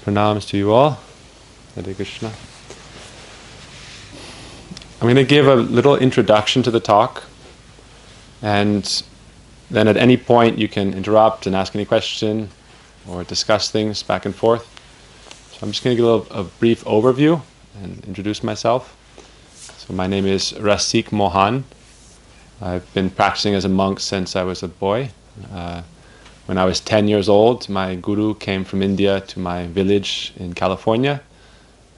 Pranams to you all. Hare Krishna. I'm going to give a little introduction to the talk, and then at any point you can interrupt and ask any question or discuss things back and forth. So I'm just going to give a brief overview and introduce myself. So my name is Rasik Mohan. I've been practicing as a monk since I was a boy. When I was 10 years old, my guru came from India to my village in California,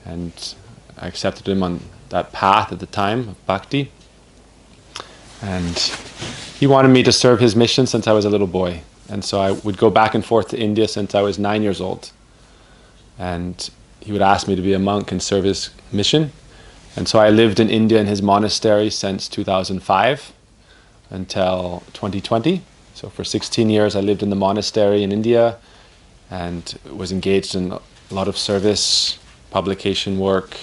and I accepted him on that path at the time of bhakti. And he wanted me to serve his mission since I was a little boy. And so I would go back and forth to India since I was 9 years old. And he would ask me to be a monk and serve his mission. And so I lived in India in his monastery since 2005 until 2020. So for 16 years I lived in the monastery in India and was engaged in a lot of service, publication work,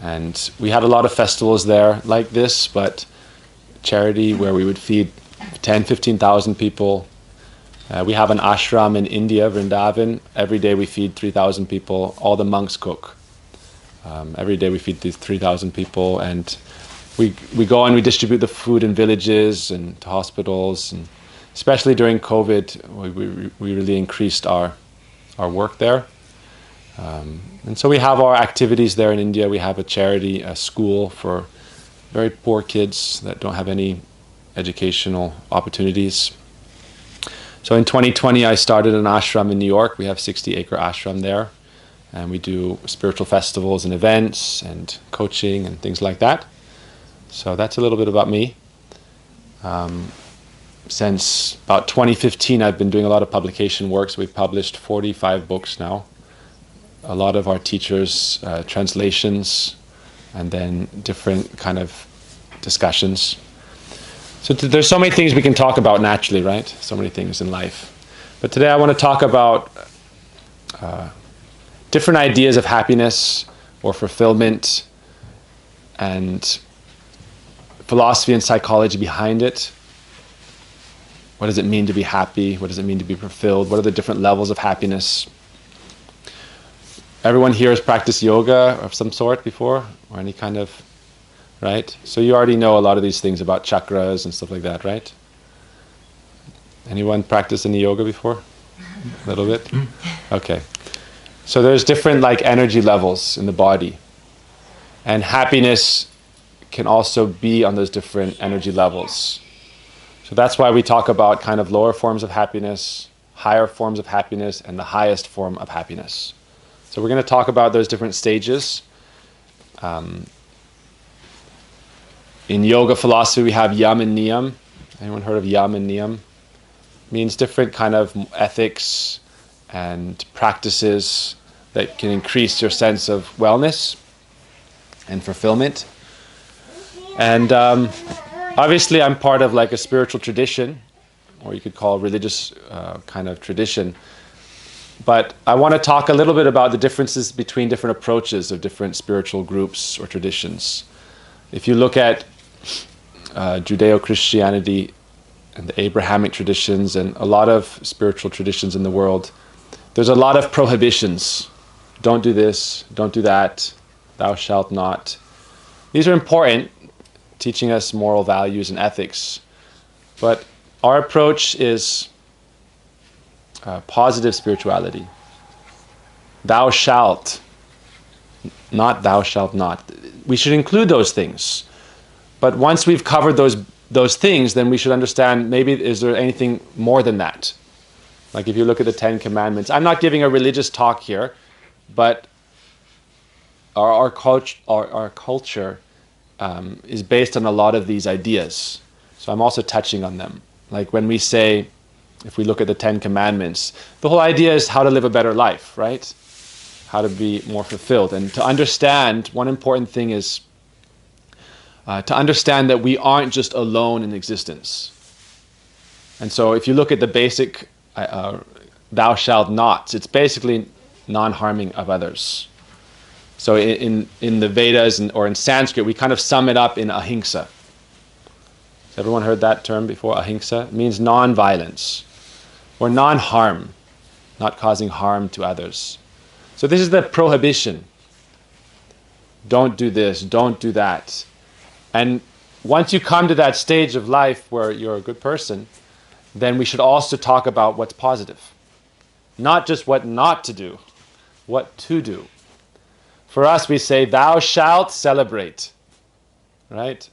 and we had a lot of festivals there like this, but charity where we would feed 15,000 people. We have an ashram in India, Vrindavan. Every day we feed 3,000 people. All the monks cook. Every day we feed these 3,000 people, and we go and we distribute the food in villages and to hospitals, and especially during COVID, we really increased our work there. And so we have our activities there in India. We have a charity, a school for very poor kids that don't have any educational opportunities. So in 2020, I started an ashram in New York. We have 60-acre ashram there. And we do spiritual festivals and events and coaching and things like that. So that's a little bit about me. Since about 2015, I've been doing a lot of publication work. So we've published 45 books now. A lot of our teachers, translations, and then different kind of discussions. So there's so many things we can talk about naturally, right? So many things in life. But today I want to talk about different ideas of happiness or fulfillment and philosophy and psychology behind it. What does it mean to be happy? What does it mean to be fulfilled? What are the different levels of happiness? Everyone here has practiced yoga of some sort before, or any kind of, right? So you already know a lot of these things about chakras and stuff like that, right? Anyone practiced any yoga before? A little bit? Okay. So there's different like energy levels in the body. And happiness can also be on those different energy levels. So that's why we talk about kind of lower forms of happiness, higher forms of happiness, and the highest form of happiness. So we're going to talk about those different stages. In yoga philosophy, we have yam and niyam. Anyone heard of yam and niyam? It means different kind of ethics and practices that can increase your sense of wellness and fulfillment. And obviously I'm part of like a spiritual tradition, or you could call a religious kind of tradition. But I want to talk a little bit about the differences between different approaches of different spiritual groups or traditions. If you look at Judeo-Christianity and the Abrahamic traditions and a lot of spiritual traditions in the world, there's a lot of prohibitions. Don't do this, don't do that, thou shalt not. These are important, teaching us moral values and ethics. But our approach is positive spirituality. Thou shalt, not thou shalt not. We should include those things. But once we've covered those things, then we should understand maybe is there anything more than that? Like if you look at the 10 Commandments. I'm not giving a religious talk here, but our culture is based on a lot of these ideas. So I'm also touching on them. Like when we say, if we look at the 10 Commandments, the whole idea is how to live a better life, right? How to be more fulfilled. And to understand, one important thing is to understand that we aren't just alone in existence. And so if you look at the basic thou shalt not, it's basically non-harming of others. So in the Vedas or in Sanskrit, we kind of sum it up in ahimsa. Has everyone heard that term before? Ahimsa? It means non-violence or non-harm, not causing harm to others. So this is the prohibition. Don't do this, don't do that. And once you come to that stage of life where you're a good person, then we should also talk about what's positive. Not just what not to do, what to do. For us, we say, thou shalt celebrate. Right?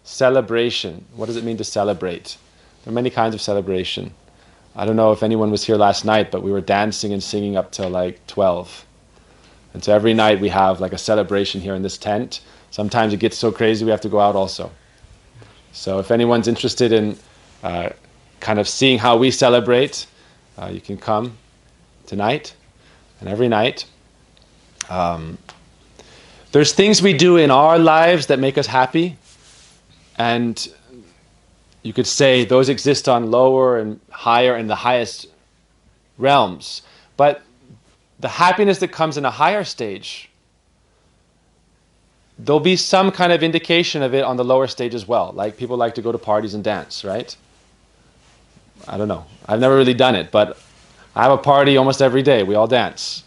Celebration. What does it mean to celebrate? There are many kinds of celebration. I don't know if anyone was here last night, but we were dancing and singing up till like 12. And so every night we have like a celebration here in this tent. Sometimes it gets so crazy we have to go out also. So if anyone's interested in kind of seeing how we celebrate, you can come tonight and every night. There's things we do in our lives that make us happy, and you could say those exist on lower and higher and the highest realms. But the happiness that comes in a higher stage, there'll be some kind of indication of it on the lower stage as well. Like people like to go to parties and dance, right? I don't know. I've never really done it, but I have a party almost every day. We all dance.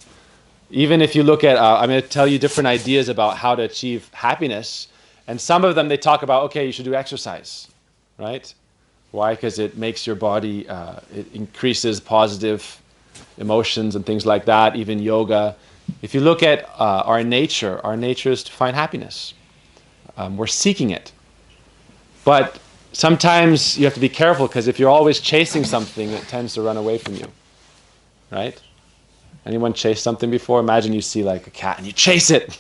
Even if you look at, I'm going to tell you different ideas about how to achieve happiness. And some of them, they talk about, okay, you should do exercise, right? Why? Because it makes your body, it increases positive emotions and things like that, even yoga. If you look at our nature is to find happiness. We're seeking it. But sometimes you have to be careful, because if you're always chasing something, it tends to run away from you, right? Anyone chased something before? Imagine you see like a cat and you chase it.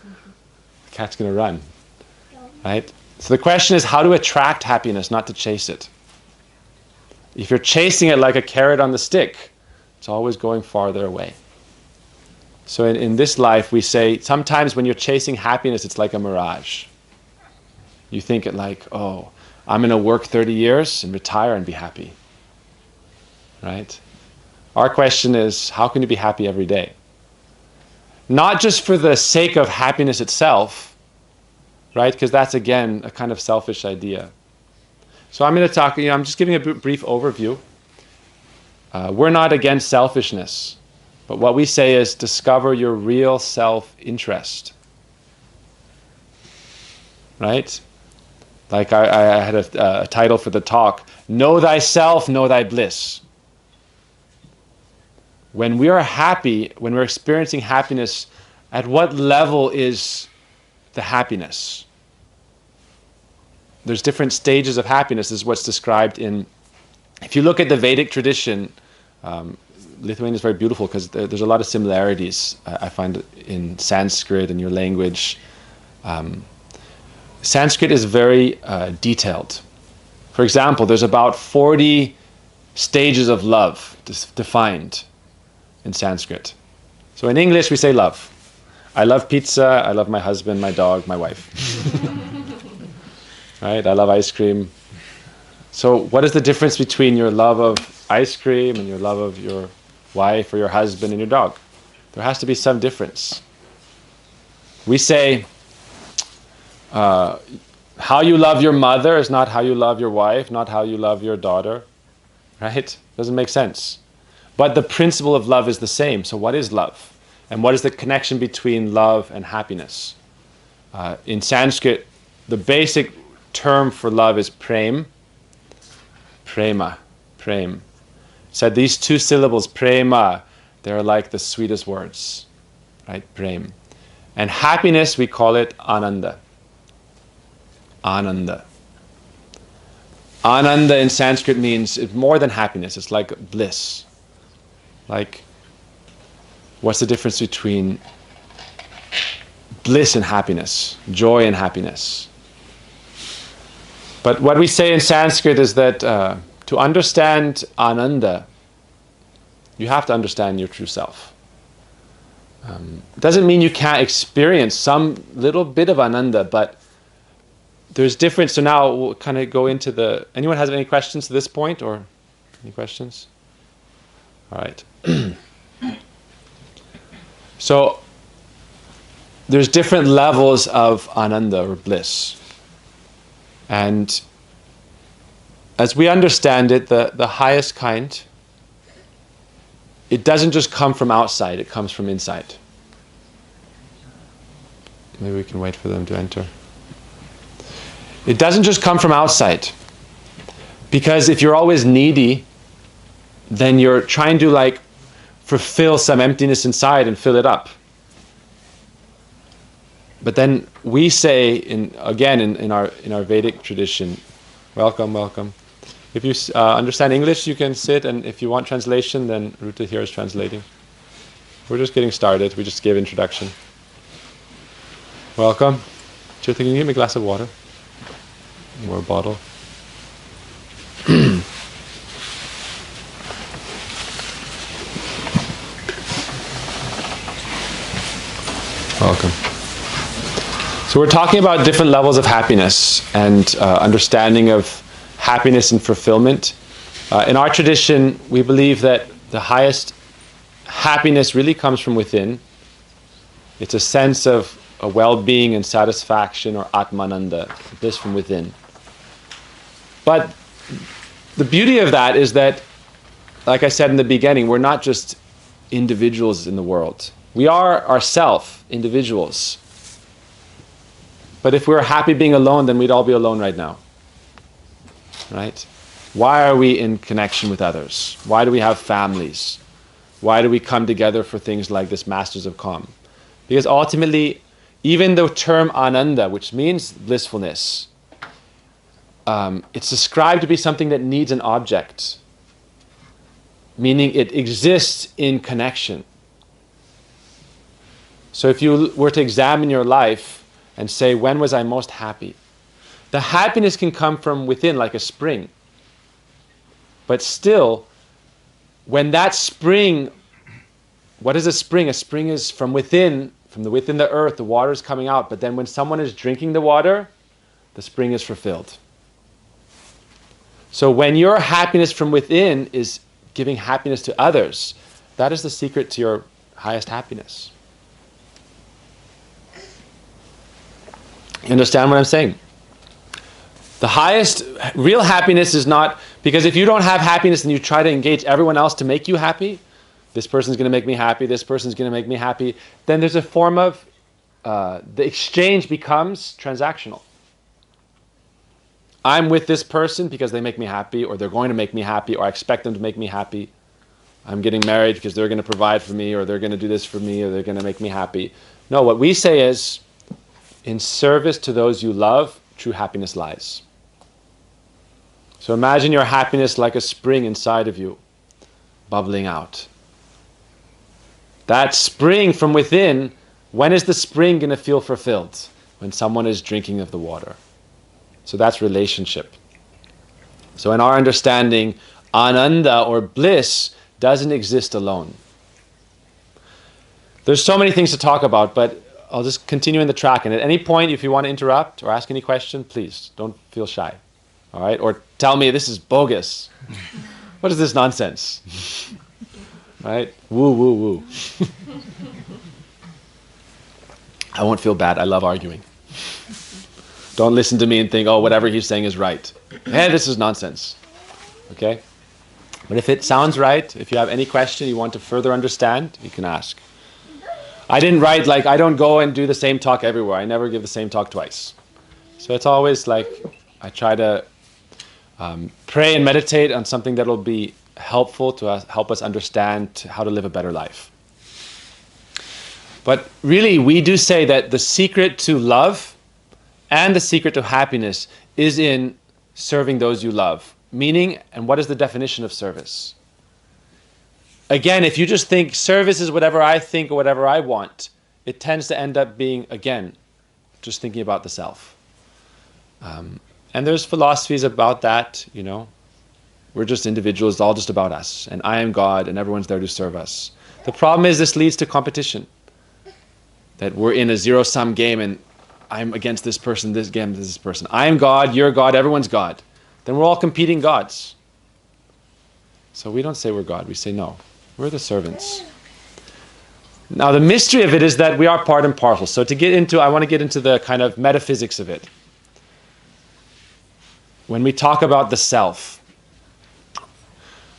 The cat's going to run, right? So the question is how to attract happiness, not to chase it. If you're chasing it like a carrot on the stick, it's always going farther away. So in this life, we say sometimes when you're chasing happiness, it's like a mirage. You think it like, oh, I'm going to work 30 years and retire and be happy, right? Our question is, how can you be happy every day? Not just for the sake of happiness itself, right? Because that's, again, a kind of selfish idea. So I'm going to talk, I'm just giving a brief overview. We're not against selfishness, but what we say is discover your real self-interest, right? Like I had a title for the talk, Know Thyself, Know Thy Bliss. When we are happy, when we're experiencing happiness, at what level is the happiness? There's different stages of happiness. This is what's described in, if you look at the Vedic tradition, Lithuania is very beautiful because there's a lot of similarities, I find, in Sanskrit and your language. Sanskrit is very detailed. For example, there's about 40 stages of love defined in Sanskrit. So in English we say love. I love pizza, I love my husband, my dog, my wife. Right? I love ice cream. So what is the difference between your love of ice cream and your love of your wife or your husband and your dog? There has to be some difference. We say how you love your mother is not how you love your wife, not how you love your daughter. Right? Doesn't make sense. But the principle of love is the same. So what is love? And what is the connection between love and happiness? In Sanskrit, the basic term for love is prem. Prema. Prem. So these two syllables, prema, they're like the sweetest words. Right? Prem. And happiness, we call it ananda. Ananda. Ananda in Sanskrit means it's more than happiness. It's like bliss. Like, what's the difference between bliss and happiness, joy and happiness? But what we say in Sanskrit is that to understand ananda, you have to understand your true self. It doesn't mean you can't experience some little bit of ananda, but there's difference. So now we'll kind of go into the... Anyone has any questions to this point, or any questions? All right. So there's different levels of ananda or bliss. And as we understand it, the highest kind it doesn't just come from outside, it comes from inside. Maybe we can wait for them to enter. It doesn't just come from outside. Because if you're always needy, then you're trying to like fulfill some emptiness inside and fill it up. But then we say, in our Vedic tradition, welcome. If you understand English, you can sit, and if you want translation, then Ruta here is translating. We're just getting started. We just gave introduction. Welcome. Chirtha, can you give me a glass of water? Or a bottle? Welcome. So we're talking about different levels of happiness and understanding of happiness and fulfillment. In our tradition, we believe that the highest happiness really comes from within. It's a sense of a well-being and satisfaction, or atmananda, bliss from within. But the beauty of that is that, like I said in the beginning, we're not just individuals in the world. We are ourselves individuals. But if we were happy being alone, then we'd all be alone right now. Right? Why are we in connection with others? Why do we have families? Why do we come together for things like this Masters of Calm? Because ultimately, even the term ananda, which means blissfulness, it's described to be something that needs an object, meaning it exists in connection. So if you were to examine your life and say, when was I most happy? The happiness can come from within like a spring. But still, when that spring, what is a spring? A spring is from within the earth, the water is coming out. But then when someone is drinking the water, the spring is fulfilled. So when your happiness from within is giving happiness to others, that is the secret to your highest happiness. You understand what I'm saying? The highest real happiness is not, because if you don't have happiness and you try to engage everyone else to make you happy, this person's going to make me happy, this person's going to make me happy, then there's a form of, the exchange becomes transactional. I'm with this person because they make me happy, or they're going to make me happy, or I expect them to make me happy. I'm getting married because they're going to provide for me, or they're going to do this for me, or they're going to make me happy. No, what we say is, in service to those you love, true happiness lies. So imagine your happiness like a spring inside of you, bubbling out. That spring from within, when is the spring going to feel fulfilled? When someone is drinking of the water. So that's relationship. So in our understanding, ananda or bliss doesn't exist alone. There's so many things to talk about, but I'll just continue in the track. And at any point, if you want to interrupt or ask any question, please don't feel shy. All right? Or tell me this is bogus. What is this nonsense? Right? Woo, woo, woo. I won't feel bad. I love arguing. Don't listen to me and think, oh, whatever he's saying is right. Hey, this is nonsense. Okay? But if it sounds right, if you have any question you want to further understand, you can ask. I didn't write, I don't go and do the same talk everywhere. I never give the same talk twice. So it's always I try to pray and meditate on something that will be helpful to help us understand how to live a better life. But really, we do say that the secret to love and the secret to happiness is in serving those you love. Meaning, and what is the definition of service? Again, if you just think service is whatever I think or whatever I want, it tends to end up being, again, just thinking about the self. And there's philosophies about that, We're just individuals, it's all just about us. And I am God, and everyone's there to serve us. The problem is this leads to competition. That we're in a zero-sum game, and I'm against this person, this game, this person. I am God, you're God, everyone's God. Then we're all competing gods. So we don't say we're God, we say no. We're the servants. Now the mystery of it is that we are part and parcel. So I want to get into the kind of metaphysics of it. When we talk about the self,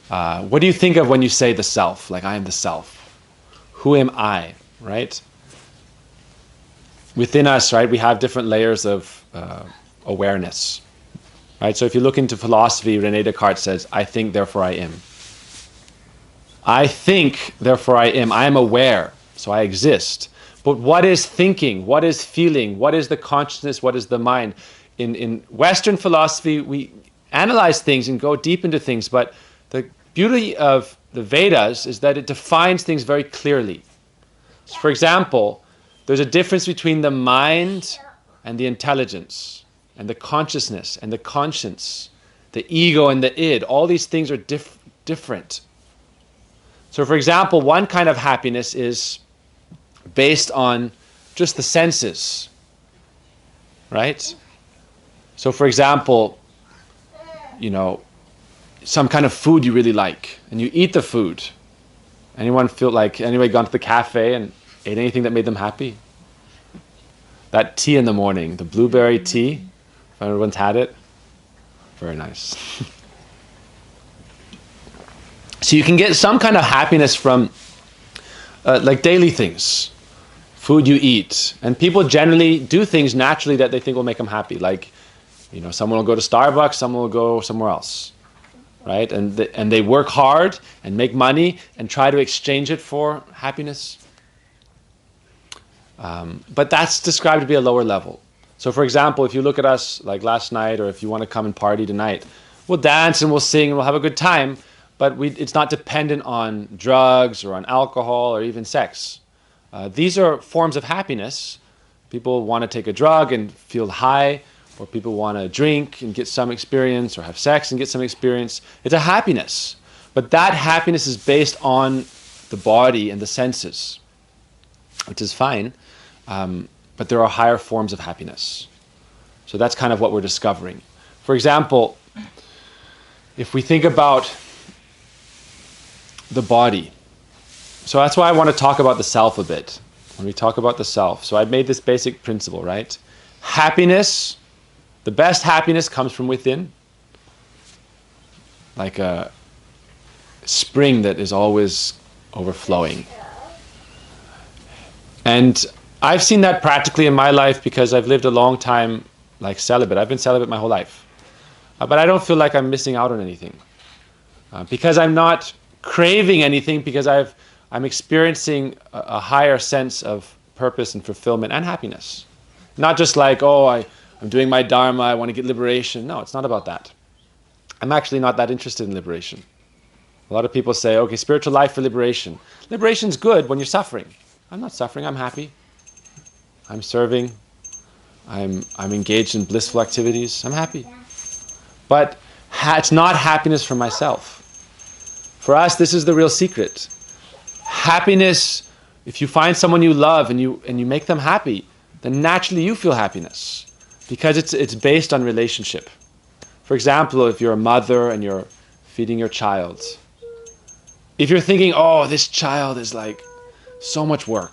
What do you think of when you say the self? Like, I am the self. Who am I, right? Within us, right, we have different layers of awareness, right? So if you look into philosophy, René Descartes says, I think, therefore I am. I think, therefore I am. I am aware, so I exist. But what is thinking? What is feeling? What is the consciousness? What is the mind? In Western philosophy, we analyze things and go deep into things, but the beauty of the Vedas is that it defines things very clearly. So for example, there's a difference between the mind and the intelligence, and the consciousness and the conscience, the ego and the id. All these things are different. So for example, one kind of happiness is based on just the senses, right? So for example, some kind of food you really like, and you eat the food. Anybody gone to the cafe and ate anything that made them happy? That tea in the morning, the blueberry tea, if everyone's had it, very nice. So you can get some kind of happiness from like daily things, food you eat. And people generally do things naturally that they think will make them happy. Like, someone will go to Starbucks, someone will go somewhere else, right? And they work hard and make money and try to exchange it for happiness. But that's described to be a lower level. So for example, if you look at us like last night, or if you want to come and party tonight, we'll dance and we'll sing and we'll have a good time, but it's not dependent on drugs or on alcohol or even sex. These are forms of happiness. People want to take a drug and feel high, or people want to drink and get some experience, or have sex and get some experience. It's a happiness. But that happiness is based on the body and the senses, which is fine. But there are higher forms of happiness. So that's kind of what we're discovering. For example, if we think about the body. So that's why I want to talk about the self a bit. When we talk about the self. So I've made this basic principle, right? Happiness, the best happiness comes from within. Like a spring that is always overflowing. And I've seen that practically in my life because I've lived a long time like celibate. I've been celibate my whole life. But I don't feel like I'm missing out on anything. Because I'm not craving anything, because I'm experiencing a higher sense of purpose and fulfillment and happiness. Not just like, I'm doing my dharma, I want to get liberation. No, it's not about that. I'm actually not that interested in liberation. A lot of people say, okay, spiritual life for liberation. Liberation's good when you're suffering. I'm not suffering, I'm happy. I'm serving. I'm engaged in blissful activities. I'm happy. But it's not happiness for myself. For us, this is the real secret. Happiness, if you find someone you love and you make them happy, then naturally you feel happiness. Because it's based on relationship. For example, if you're a mother and you're feeding your child, if you're thinking, this child is like so much work,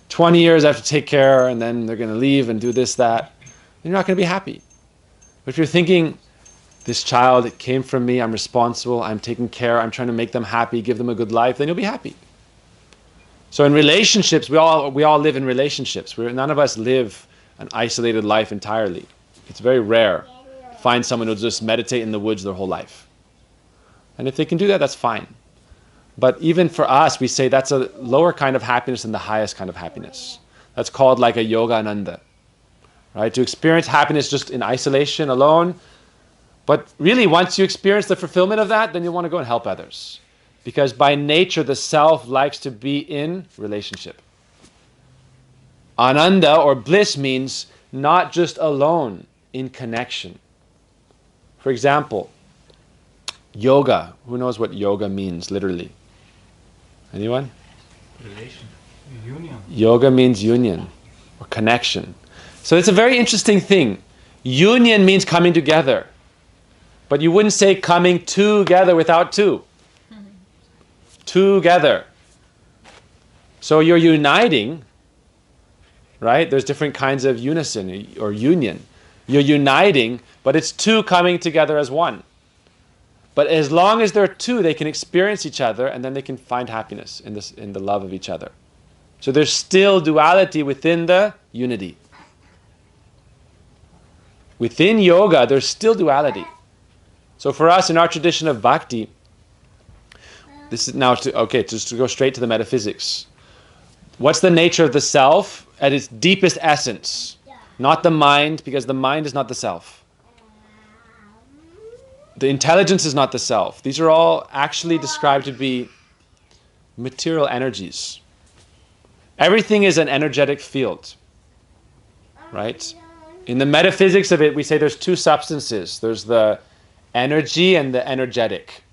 20 years I have to take care, and then they're going to leave and do this, that, then you're not going to be happy. But if you're thinking, this child, it came from me, I'm responsible, I'm taking care, I'm trying to make them happy, give them a good life, then you'll be happy. So in relationships, we all live in relationships. None of us live an isolated life entirely. It's very rare to find someone who'll just meditate in the woods their whole life. And if they can do that, that's fine. But even for us, we say that's a lower kind of happiness than the highest kind of happiness. That's called like a yogananda, right? To experience happiness just in isolation, alone. But really, once you experience the fulfillment of that, then you want to go and help others. Because by nature, the self likes to be in relationship. Ananda or bliss means not just alone, in connection. For example, yoga. Who knows what yoga means literally? Anyone? Relation. Union. Yoga means union or connection. So it's a very interesting thing. Union means coming together. But you wouldn't say coming together without two. Together. So you're uniting, right? There's different kinds of unison or union. You're uniting, but it's two coming together as one. But as long as there are two, they can experience each other, and then they can find happiness in the love of each other. So there's still duality within the unity. Within yoga, there's still duality. So for us, in our tradition of bhakti, this is now just to go straight to the metaphysics. What's the nature of the self at its deepest essence? Not the mind, because the mind is not the self. The intelligence is not the self. These are all actually described to be material energies. Everything is an energetic field, right? In the metaphysics of it, we say there's two substances. There's the energy and the energetic.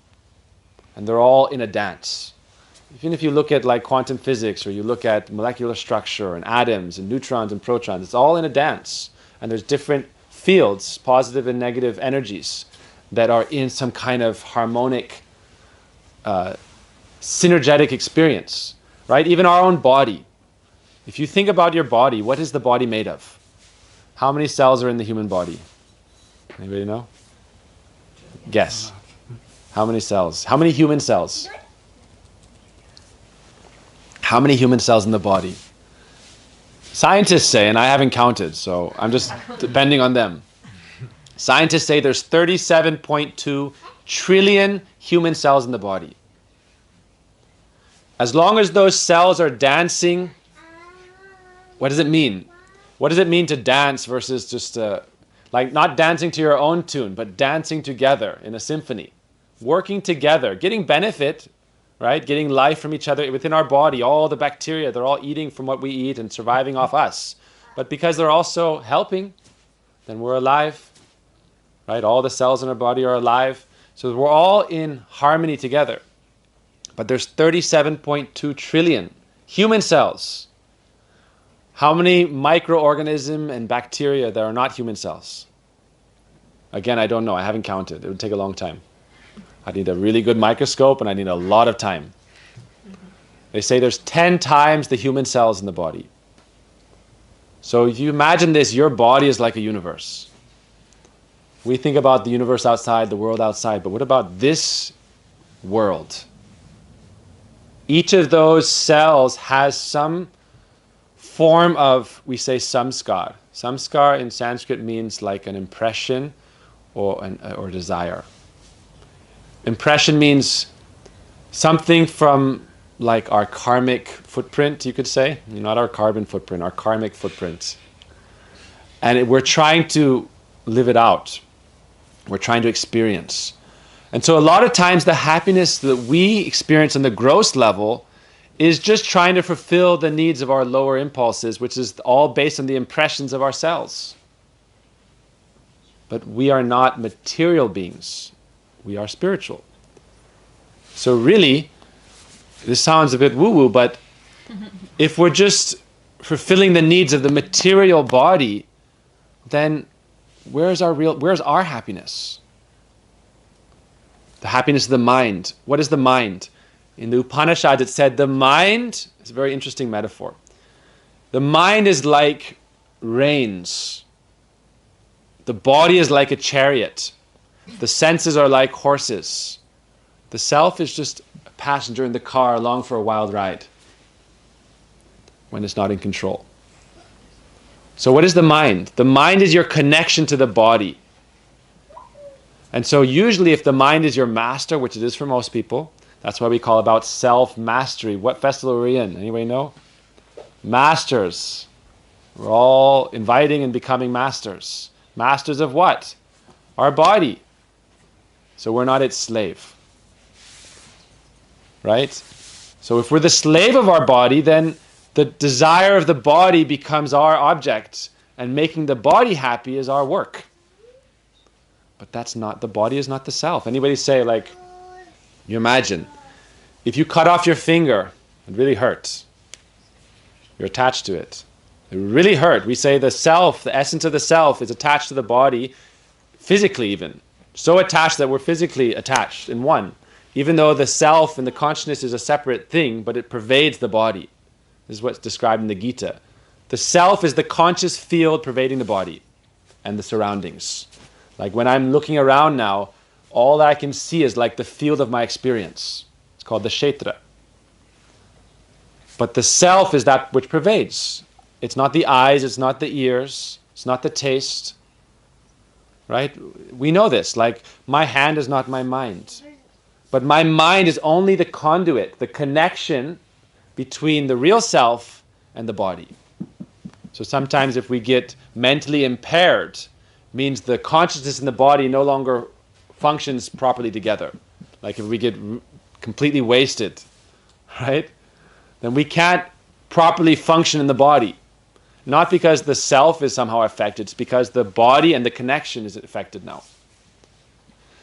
And they're all in a dance. Even if you look at like quantum physics, or you look at molecular structure and atoms and neutrons and protons, it's all in a dance. And there's different fields, positive and negative energies, that are in some kind of harmonic, synergetic experience, right? Even our own body. If you think about your body, what is the body made of? How many cells are in the human body? Anybody know? Guess. How many cells? How many human cells? How many human cells in the body? Scientists say, and I haven't counted, so I'm just depending on them. Scientists say there's 37.2 trillion human cells in the body. As long as those cells are dancing, what does it mean? What does it mean to dance versus just like not dancing to your own tune, but dancing together in a symphony, working together, getting benefit, right? Getting life from each other within our body. All the bacteria, they're all eating from what we eat and surviving off us. But because they're also helping, then we're alive, right? All the cells in our body are alive. So we're all in harmony together. But there's 37.2 trillion human cells. How many microorganisms and bacteria that are not human cells? Again, I don't know. I haven't counted. It would take a long time. I need a really good microscope, and I need a lot of time. They say there's 10 times the human cells in the body. So if you imagine this, your body is like a universe. We think about the universe outside, the world outside, but what about this world? Each of those cells has some form of, we say, samskar. Samskar in Sanskrit means like an impression or desire. Impression means something from like our karmic footprint, you could say. Not our carbon footprint, our karmic footprint. And we're trying to live it out. We're trying to experience. And so a lot of times the happiness that we experience on the gross level is just trying to fulfill the needs of our lower impulses, which is all based on the impressions of ourselves. But we are not material beings. We are spiritual. So really, this sounds a bit woo-woo, but if we're just fulfilling the needs of the material body, then where's our happiness? The happiness of the mind. What is the mind? In the Upanishads it said the mind, it's a very interesting metaphor. The mind is like reins. The body is like a chariot. The senses are like horses. The self is just a passenger in the car along for a wild ride when it's not in control. So what is the mind? The mind is your connection to the body. And so usually if the mind is your master, which it is for most people, that's why we call about self-mastery. What festival are we in? Anybody know? Masters. We're all inviting and becoming masters. Masters of what? Our body. So we're not its slave. Right? So if we're the slave of our body, then the desire of the body becomes our object, and making the body happy is our work. But that's not, the body is not the self. Anybody say, like, you imagine, if you cut off your finger, it really hurts. You're attached to it. It really hurt. We say the self, the essence of the self is attached to the body, physically even. So attached that we're physically attached in one. Even though the self and the consciousness is a separate thing, but it pervades the body. This is what's described in the Gita. The self is the conscious field pervading the body and the surroundings. Like when I'm looking around now, all that I can see is like the field of my experience. It's called the kshetra. But the self is that which pervades. It's not the eyes, it's not the ears, it's not the taste. Right? We know this. Like, my hand is not my mind. But my mind is only the conduit, the connection between the real self and the body. So sometimes if we get mentally impaired, means the consciousness and the body no longer functions properly together. Like if we get completely wasted, right? Then we can't properly function in the body. Not because the self is somehow affected, it's because the body and the connection is affected now.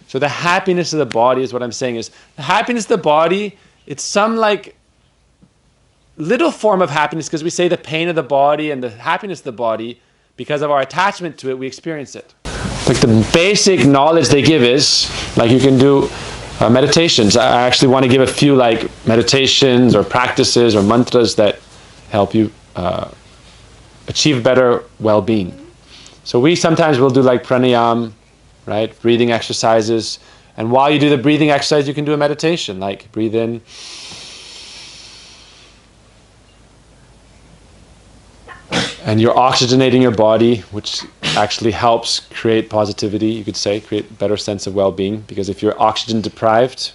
So the happiness of the body is what I'm saying is, the happiness of the body, it's some like little form of happiness, because we say the pain of the body and the happiness of the body, because of our attachment to it, we experience it. Like the basic knowledge they give is, like you can do meditations. I actually want to give a few like meditations or practices or mantras that help you achieve better well-being. So we sometimes will do like pranayam, right? Breathing exercises. And while you do the breathing exercise, you can do a meditation, like breathe in. And you're oxygenating your body, which actually helps create positivity, you could say, create a better sense of well-being. Because if you're oxygen deprived,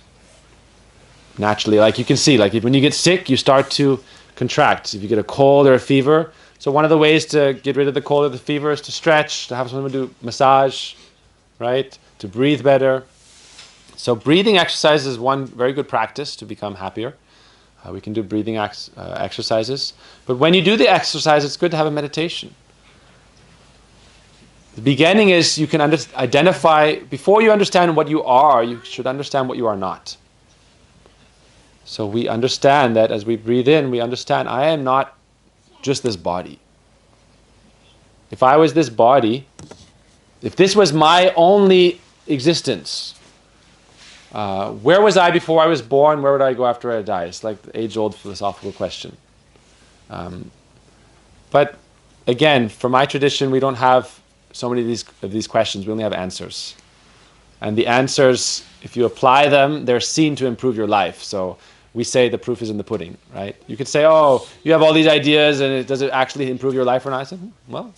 naturally, like you can see, like when you get sick, you start to contract. If you get a cold or a fever, so one of the ways to get rid of the cold or the fever is to stretch, to have someone do massage, right? To breathe better. So breathing exercise is one very good practice to become happier. We can do breathing exercises. But when you do the exercise, it's good to have a meditation. The beginning is you can identify, before you understand what you are, you should understand what you are not. So we understand that as we breathe in, we understand I am not just this body. If I was this body, if this was my only existence, where was I before I was born? Where would I go after I die? It's like the age-old philosophical question. But again, for my tradition, we don't have so many of these questions. We only have answers. And the answers, if you apply them, they're seen to improve your life. So we say the proof is in the pudding, right? You could say, oh, you have all these ideas, and does it actually improve your life or not? I said, well,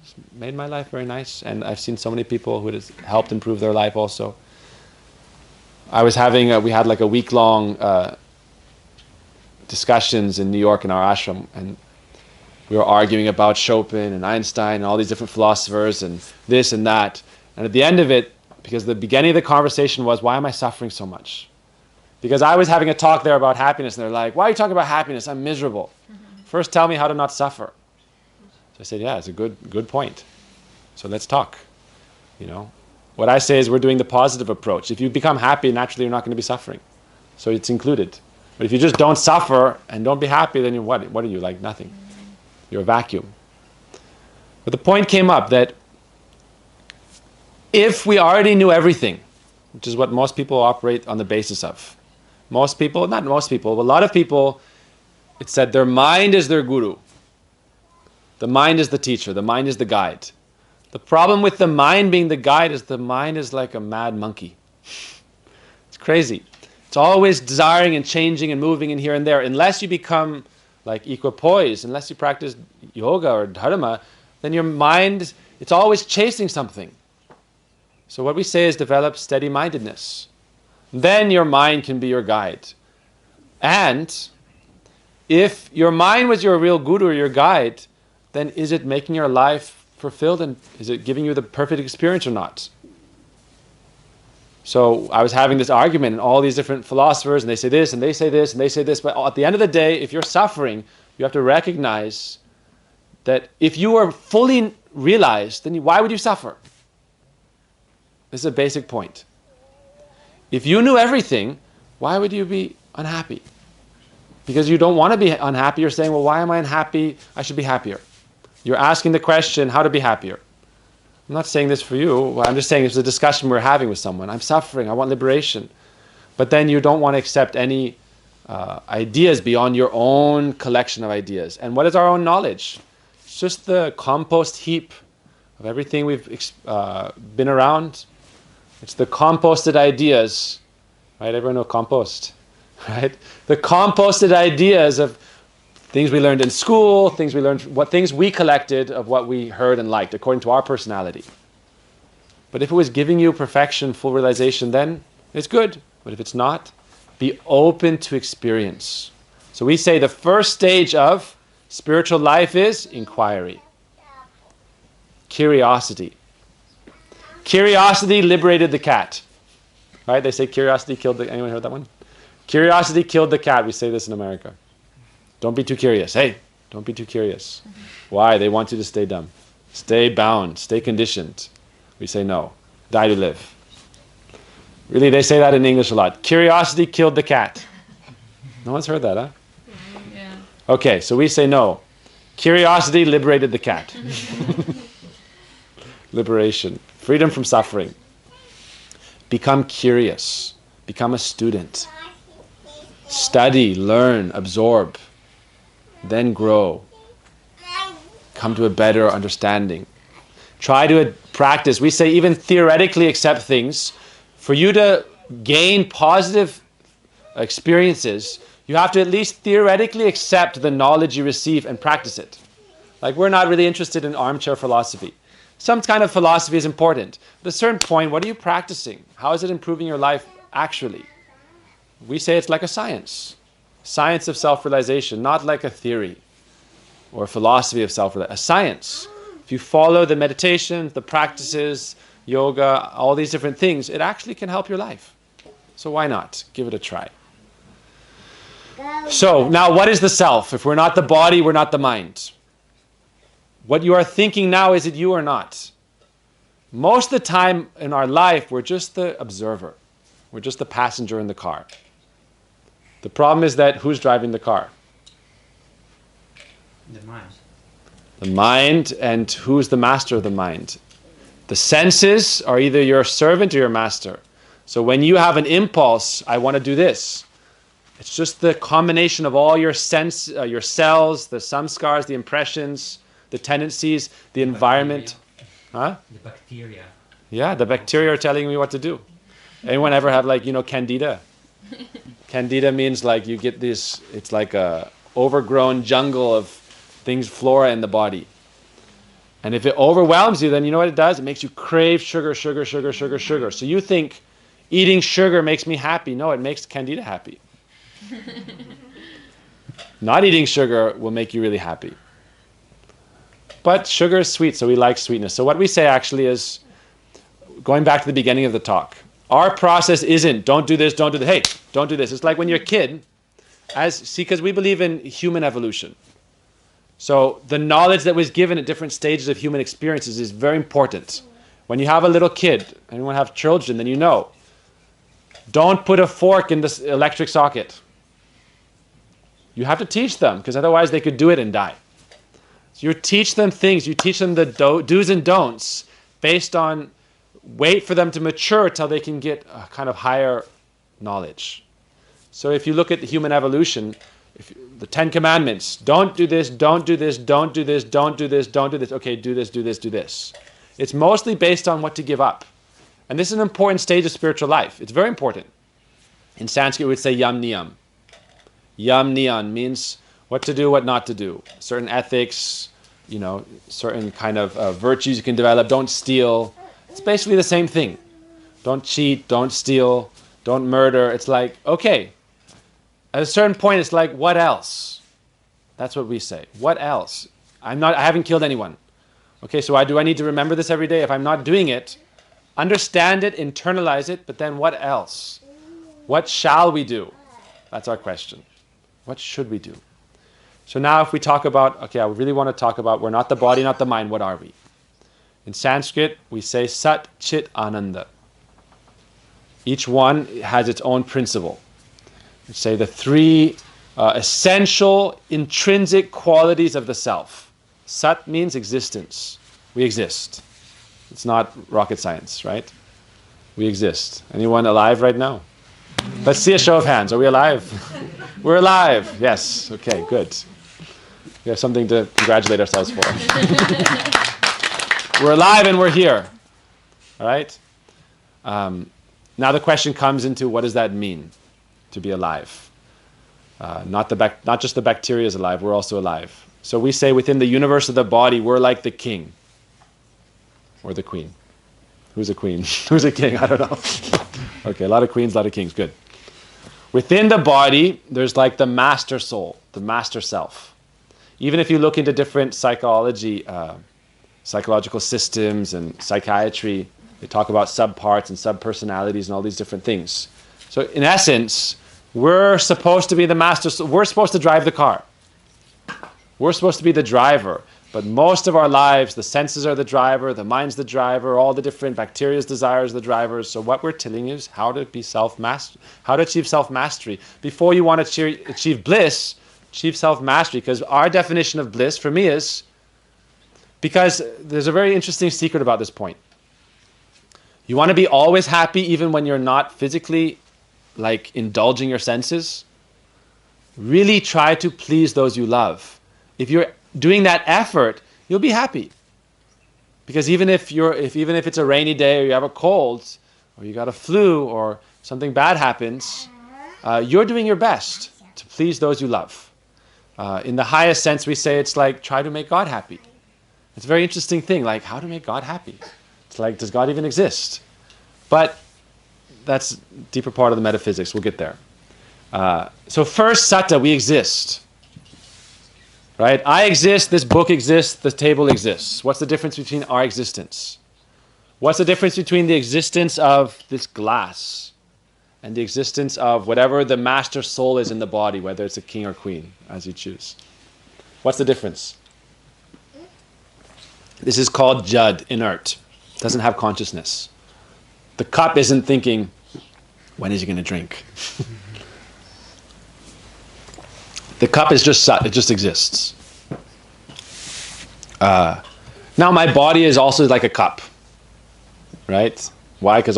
it's made my life very nice. And I've seen so many people who it has helped improve their life also. I was we had like a week-long discussions in New York in our ashram, and we were arguing about Chopin and Einstein and all these different philosophers and this and that. And at the end of it, because the beginning of the conversation was, why am I suffering so much? Because I was having a talk there about happiness, and they're like, why are you talking about happiness? I'm miserable. First tell me how to not suffer. So I said, yeah, it's a good point. So let's talk, you know. What I say is we're doing the positive approach. If you become happy, naturally you're not going to be suffering. So it's included. But if you just don't suffer and don't be happy, then you're what? What are you, like nothing? You're a vacuum. But the point came up that if we already knew everything, which is what most people operate on the basis of. Most people, not most people, but a lot of people, it said their mind is their guru. The mind is the teacher. The mind is the guide. The problem with the mind being the guide is the mind is like a mad monkey. It's crazy. It's always desiring and changing and moving and here and there. Unless you become like equipoised, unless you practice yoga or dharma, then your mind, it's always chasing something. So what we say is develop steady-mindedness. Then your mind can be your guide. And if your mind was your real guru or your guide, then is it making your life fulfilled, and is it giving you the perfect experience or not? So I was having this argument, and all these different philosophers, and they say this, and they say this, and they say this, but at the end of the day, if you're suffering, you have to recognize that if you were fully realized, then why would you suffer? This is a basic point. If you knew everything, why would you be unhappy? Because you don't want to be unhappy. You're saying, well, why am I unhappy? I should be happier. You're asking the question, how to be happier. I'm not saying this for you. I'm just saying it's a discussion we're having with someone. I'm suffering. I want liberation. But then you don't want to accept any ideas beyond your own collection of ideas. And what is our own knowledge? It's just the compost heap of everything we've been around. It's the composted ideas, right? Everyone know compost, right? The composted ideas of things we learned in school, things we collected of what we heard and liked according to our personality. But if it was giving you perfection, full realization, then it's good. But if it's not, be open to experience. So we say the first stage of spiritual life is inquiry. Curiosity. Curiosity liberated the cat. Right? They say curiosity killed the... Anyone heard that one? Curiosity killed the cat. We say this in America. Don't be too curious. Hey, don't be too curious. Why? They want you to stay dumb. Stay bound. Stay conditioned. We say no. Die to live. Really, they say that in English a lot. Curiosity killed the cat. No one's heard that, huh? Yeah. Okay, so we say no. Curiosity liberated the cat. Liberation. Freedom from suffering. Become curious. Become a student. Study, learn, absorb. Then grow. Come to a better understanding. Try to practice. We say even theoretically accept things. For you to gain positive experiences, you have to at least theoretically accept the knowledge you receive and practice it. Like, we're not really interested in armchair philosophy. Some kind of philosophy is important. At a certain point, what are you practicing? How is it improving your life actually? We say it's like a science. Science of self-realization, not like a theory or philosophy of self-realization. A science. If you follow the meditations, the practices, yoga, all these different things, it actually can help your life. So why not? Give it a try. So now what is the self? If we're not the body, we're not the mind. What you are thinking now, is it you or not? Most of the time in our life, we're just the observer. We're just the passenger in the car. The problem is that who's driving the car? The mind. The mind, and who's the master of the mind? The senses are either your servant or your master. So when you have an impulse, I want to do this. It's just the combination of all your your cells, the samskars, the impressions, the tendencies, the environment. Huh? The bacteria. Yeah, the bacteria are telling me what to do. Anyone ever have candida? Candida means you get this, it's like a overgrown jungle of things, flora in the body. And if it overwhelms you, then you know what it does? It makes you crave sugar, sugar, sugar, sugar, sugar. So you think eating sugar makes me happy. No, it makes Candida happy. Not eating sugar will make you really happy. But sugar is sweet, so we like sweetness. So what we say actually is, going back to the beginning of the talk, our process isn't, don't do this, don't do that. Hey, don't do this. It's like when you're a kid, because we believe in human evolution. So the knowledge that was given at different stages of human experiences is very important. When you have a little kid, and you want to have children, then you know, don't put a fork in this electric socket. You have to teach them, because otherwise they could do it and die. So you teach them things, you teach them the do's and don'ts based on, wait for them to mature till they can get a kind of higher knowledge. So if you look at the human evolution, the 10 Commandments, don't do this, don't do this, don't do this, don't do this, don't do this. Okay, do this, do this, do this. It's mostly based on what to give up. And this is an important stage of spiritual life. It's very important. In Sanskrit, we would say yam niyam. Yam niyam means what to do, what not to do. Certain ethics, certain kind of virtues you can develop. Don't steal. It's basically the same thing. Don't cheat, don't steal, don't murder. It's like, okay. At a certain point, it's like, what else? That's what we say. What else? I haven't killed anyone. Okay, so do I need to remember this every day? If I'm not doing it, understand it, internalize it, but then what else? What shall we do? That's our question. What should we do? So now if we talk about, okay, I really want to talk about, we're not the body, not the mind, what are we? In Sanskrit, we say Sat, Chit, Ananda. Each one has its own principle. We say the three essential, intrinsic qualities of the self. Sat means existence. We exist. It's not rocket science, right? We exist. Anyone alive right now? Let's see a show of hands. Are we alive? We're alive. Yes. Okay, good. We have something to congratulate ourselves for. We're alive and we're here. All right? Now the question comes into, what does that mean to be alive? Not just the bacteria is alive, we're also alive. So we say within the universe of the body, we're like the king or the queen. Who's a queen? Who's a king? I don't know. Okay, a lot of queens, a lot of kings. Good. Within the body, there's like the master soul, the master self. Even if you look into different psychological systems and psychiatry, they talk about subparts and subpersonalities and all these different things. So in essence, we're supposed to be the master soul. We're supposed to drive the car. We're supposed to be the driver. But most of our lives, the senses are the driver, the mind's the driver, all the different bacteria's desires are the drivers. So what we're telling you is how to be how to achieve self-mastery. Before you want to achieve bliss, achieve self-mastery. Because our definition of bliss for me is, because there's a very interesting secret about this point. You want to be always happy even when you're not physically like indulging your senses. Really try to please those you love. If you're doing that effort, you'll be happy. Because even if it's a rainy day or you have a cold or you got a flu or something bad happens, you're doing your best to please those you love. In the highest sense, we say it's like try to make God happy. It's a very interesting thing, like how to make God happy. It's like, does God even exist? But that's a deeper part of the metaphysics. We'll get there. So first, satta, we exist. Right? I exist, this book exists, the table exists. What's the difference between our existence? What's the difference between the existence of this glass and the existence of whatever the master soul is in the body, whether it's a king or queen, as you choose? What's the difference? This is called jad, inert. It doesn't have consciousness. The cup isn't thinking, when is he going to drink? The cup is just sat, it just exists. Now my body is also like a cup, right? Why? Because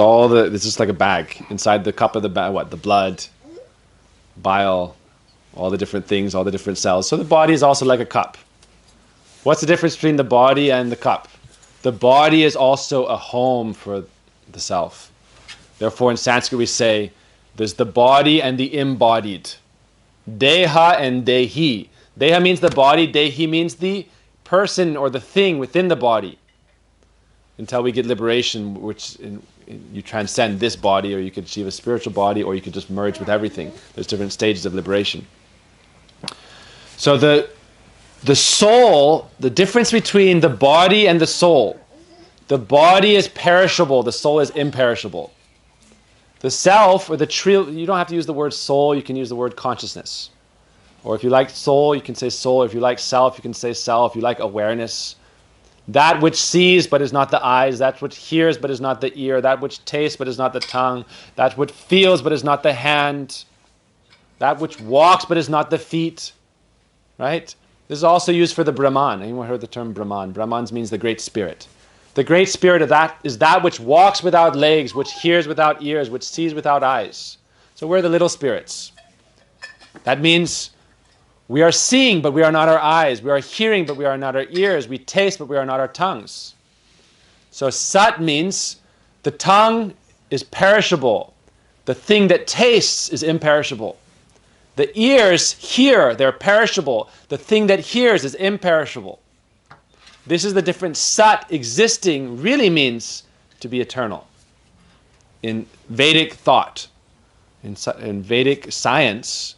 it's just like a bag. Inside the cup of the bag, what? The blood, bile, all the different things, all the different cells. So the body is also like a cup. What's the difference between the body and the cup? The body is also a home for the self. Therefore in Sanskrit we say, there's the body and the embodied. Deha and dehi. Deha means the body, dehi means the person or the thing within the body. Until we get liberation, which you transcend this body, or you could achieve a spiritual body, or you could just merge with everything. There's different stages of liberation. So the soul, the difference between the body and the soul. The body is perishable, the soul is imperishable. The self, or the true, you don't have to use the word soul, you can use the word consciousness. Or if you like soul, you can say soul. If you like self, you can say self. If you like awareness. That which sees but is not the eyes, that which hears but is not the ear, that which tastes but is not the tongue, that which feels but is not the hand, that which walks but is not the feet. Right? This is also used for the Brahman. Anyone heard the term Brahman? Brahmans means the Great Spirit. The Great Spirit of that is that which walks without legs, which hears without ears, which sees without eyes. So we're the little spirits. That means we are seeing, but we are not our eyes. We are hearing, but we are not our ears. We taste, but we are not our tongues. So sat means the tongue is perishable. The thing that tastes is imperishable. The ears hear, they're perishable. The thing that hears is imperishable. This is the difference. Sat, existing, really means to be eternal. In Vedic thought, in Vedic science,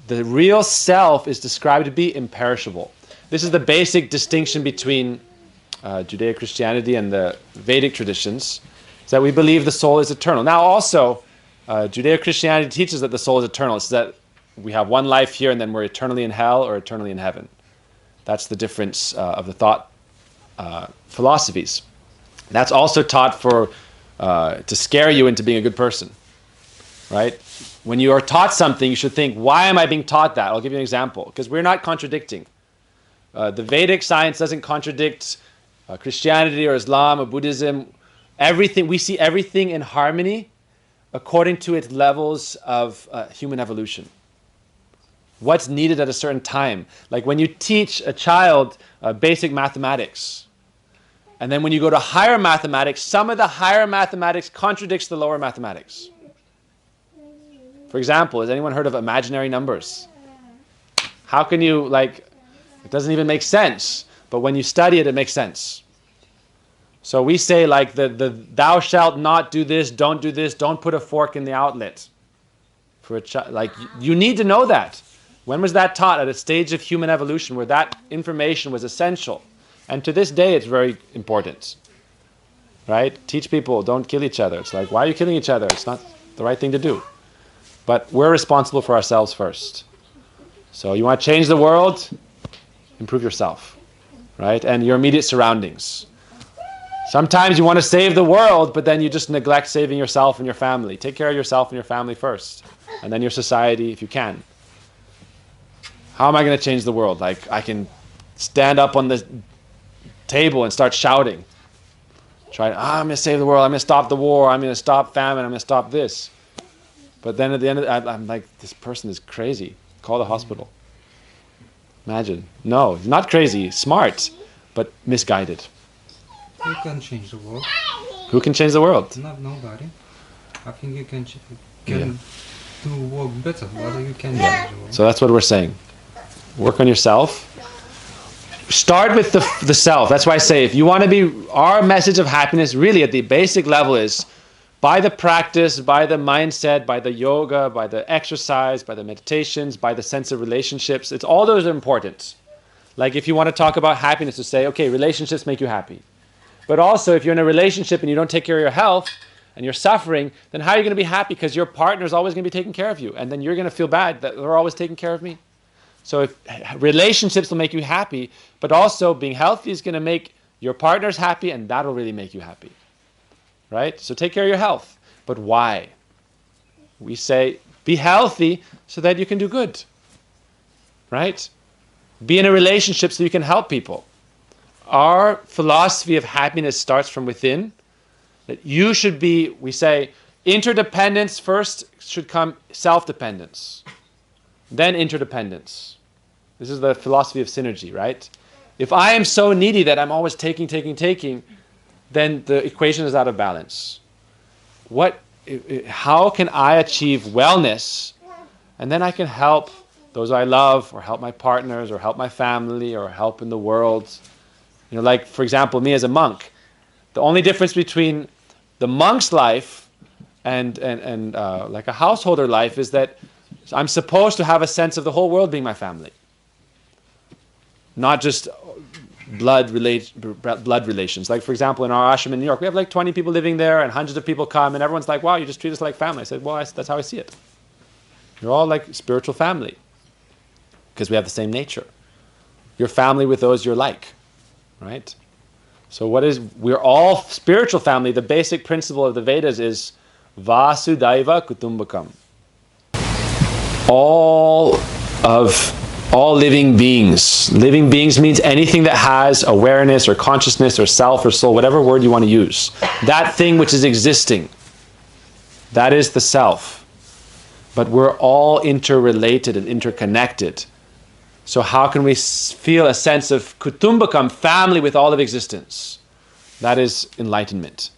the real self is described to be imperishable. This is the basic distinction between Judeo-Christianity and the Vedic traditions, is that we believe the soul is eternal. Now also, Judeo-Christianity teaches that the soul is eternal. It's that we have one life here and then we're eternally in hell or eternally in heaven. That's the difference of the thought philosophies. That's also taught to scare you into being a good person, right? When you are taught something, you should think, why am I being taught that? I'll give you an example, because we're not contradicting. The Vedic science doesn't contradict Christianity or Islam or Buddhism. Everything, we see everything in harmony according to its levels of human evolution. What's needed at a certain time. Like when you teach a child basic mathematics, And then when you go to higher mathematics, some of the higher mathematics contradicts the lower mathematics. For example, has anyone heard of imaginary numbers? How can you, like, it doesn't even make sense, but when you study it, it makes sense. So we say, like, the thou shalt not do this, don't put a fork in the outlet. For a child, like, you need to know that. When was that taught? At a stage of human evolution where that information was essential. And to this day, it's very important. Right? Teach people, don't kill each other. It's like, why are you killing each other? It's not the right thing to do. But we're responsible for ourselves first. So you want to change the world? Improve yourself. Right? And your immediate surroundings. Sometimes you want to save the world, but then you just neglect saving yourself and your family. Take care of yourself and your family first. And then your society, if you can. How am I going to change the world? Like, I can stand up on the table and start shouting. I'm going to save the world. I'm going to stop the war. I'm going to stop famine. I'm going to stop this. But then at the end of it, I'm like, this person is crazy. Call the hospital. Imagine. No, not crazy. Smart, but misguided. You can change the world. Who can change the world? Not nobody. I think you can do work better, but you can change the world. So that's what we're saying. Work on yourself. Start with the self. That's why I say, if you want to be, our message of happiness really at the basic level is by the practice, by the mindset, by the yoga, by the exercise, by the meditations, by the sense of relationships. It's all those are important. Like if you want to talk about happiness, to say, okay, relationships make you happy. But also, if you're in a relationship and you don't take care of your health and you're suffering, then how are you going to be happy? Because your partner is always going to be taking care of you. And then you're going to feel bad that they're always taking care of me. So if relationships will make you happy, but also being healthy is going to make your partners happy, and that'll really make you happy. Right? So take care of your health. But why? We say, be healthy so that you can do good. Right? Be in a relationship so you can help people. Our philosophy of happiness starts from within. That you should be, we say, interdependence first should come self-dependence. Then interdependence. This is the philosophy of synergy, right? If I am so needy that I'm always taking, then the equation is out of balance. How can I achieve wellness? And then I can help those I love, or help my partners, or help my family, or help in the world. You know, like, for example, me as a monk. The only difference between the monk's life and like a householder life is that I'm supposed to have a sense of the whole world being my family. Not just blood relations. Like, for example, in our ashram in New York, we have like 20 people living there and hundreds of people come and everyone's like, wow, you just treat us like family. I said, well, that's how I see it. You're all like spiritual family because we have the same nature. You're family with those you're like, right? So we're all spiritual family. The basic principle of the Vedas is Vasudhaiva Kutumbakam. All living beings. Living beings means anything that has awareness or consciousness or self or soul, whatever word you want to use. That thing which is existing. That is the self. But we're all interrelated and interconnected. So how can we feel a sense of kutumbakam, family with all of existence? That is enlightenment.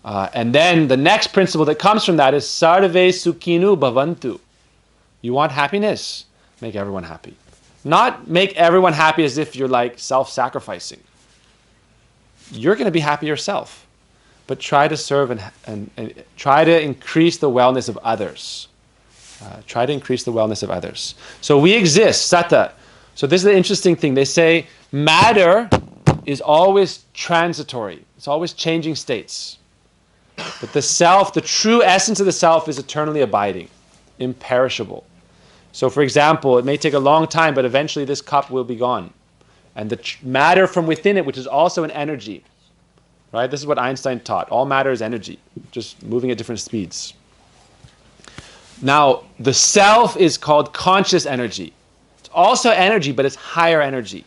And then the next principle that comes from that is sarve sukhinu bhavantu. You want happiness? Make everyone happy. Not make everyone happy as if you're like self-sacrificing. You're going to be happy yourself. But try to serve and try to increase the wellness of others. Try to increase the wellness of others. So we exist, sata. So this is the interesting thing. They say matter is always transitory. It's always changing states. But the self, the true essence of the self is eternally abiding, imperishable. So for example, it may take a long time, but eventually this cup will be gone. And the matter from within it, which is also an energy. Right? This is what Einstein taught. All matter is energy, just moving at different speeds. Now, the self is called conscious energy. It's also energy, but it's higher energy.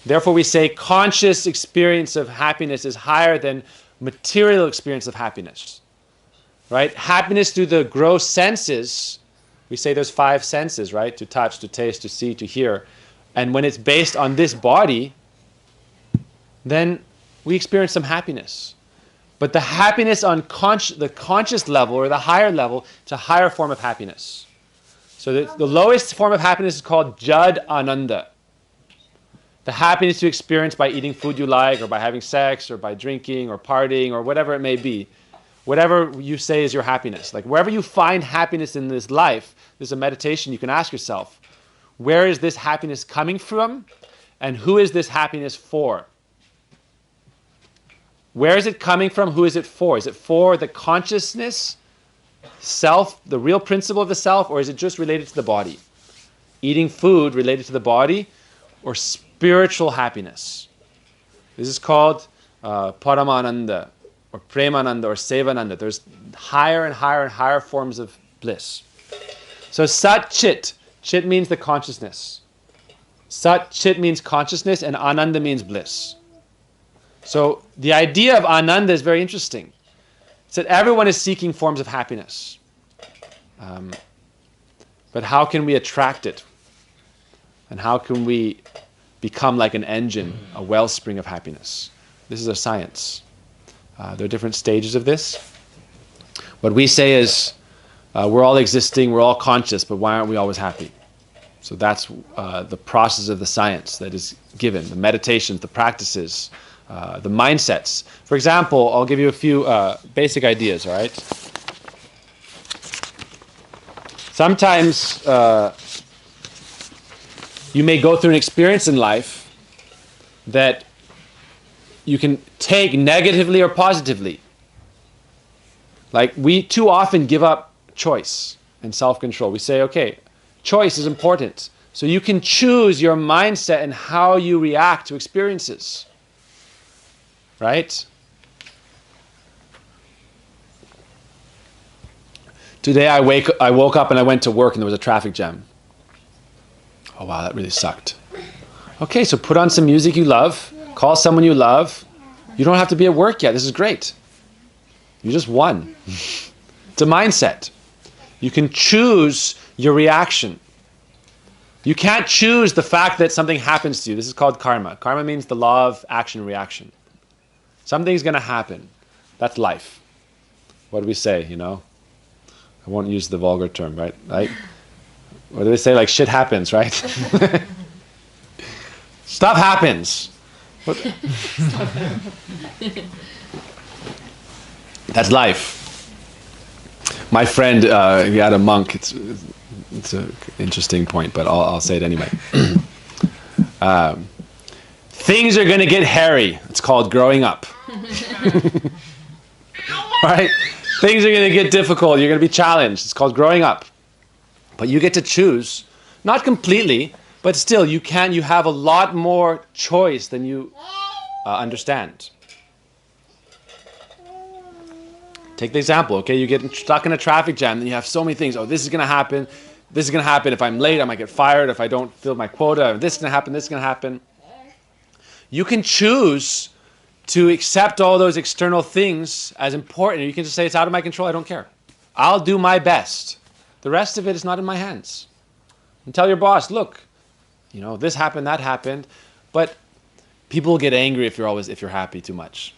Therefore, we say conscious experience of happiness is higher than material experience of happiness. Right? Happiness through the gross senses, we say there's 5 senses, right? To touch, to taste, to see, to hear. And when it's based on this body, then we experience some happiness. But the happiness on the conscious level or the higher level, it's a higher form of happiness. So the lowest form of happiness is called Jad Ananda. The happiness you experience by eating food you like, or by having sex, or by drinking, or partying, or whatever it may be. Whatever you say is your happiness. Like wherever you find happiness in this life, there's a meditation you can ask yourself, where is this happiness coming from? And who is this happiness for? Where is it coming from? Who is it for? Is it for the consciousness, self, the real principle of the self, or is it just related to the body? Eating food related to the body, or spiritual happiness? This is called Paramananda, or Premananda, or Sevananda. There's higher and higher and higher forms of bliss. So Sat Chit. Chit means the consciousness. Sat Chit means consciousness, and Ananda means bliss. So the idea of Ananda is very interesting. It's that everyone is seeking forms of happiness. But how can we attract it? And how can we become like an engine, a wellspring of happiness? This is a science. There are different stages of this. What we say is, we're all existing, we're all conscious, but why aren't we always happy? So that's the process of the science that is given, the meditations, the practices, the mindsets. For example, I'll give you a few basic ideas, all right? Sometimes you may go through an experience in life that you can take negatively or positively. Like we too often give up choice and self-control. We say, okay, choice is important. So you can choose your mindset and how you react to experiences. Right? Today I woke up and I went to work and there was a traffic jam. Oh wow, that really sucked. Okay, so put on some music you love, call someone you love. You don't have to be at work yet. This is great. You just won. It's a mindset. You can choose your reaction. You can't choose the fact that something happens to you. This is called karma. Karma means the law of action and reaction. Something's going to happen. That's life. What do we say, you know? I won't use the vulgar term, right? Like, what do they say? Like, shit happens, right? Stuff happens. That's life. My friend, he had a monk. It's an interesting point, but I'll say it anyway. Things are going to get hairy. It's called growing up. Right? Things are going to get difficult. You're going to be challenged. It's called growing up. But you get to choose, not completely, but still you have a lot more choice than you understand. Take the example, okay? You get stuck in a traffic jam, and you have so many things. Oh, this is going to happen. This is going to happen. If I'm late, I might get fired. If I don't fill my quota, this is going to happen. This is going to happen. You can choose to accept all those external things as important. You can just say, it's out of my control. I don't care. I'll do my best. The rest of it is not in my hands. And tell your boss, look, you know, this happened, that happened. But people get angry if you're happy too much.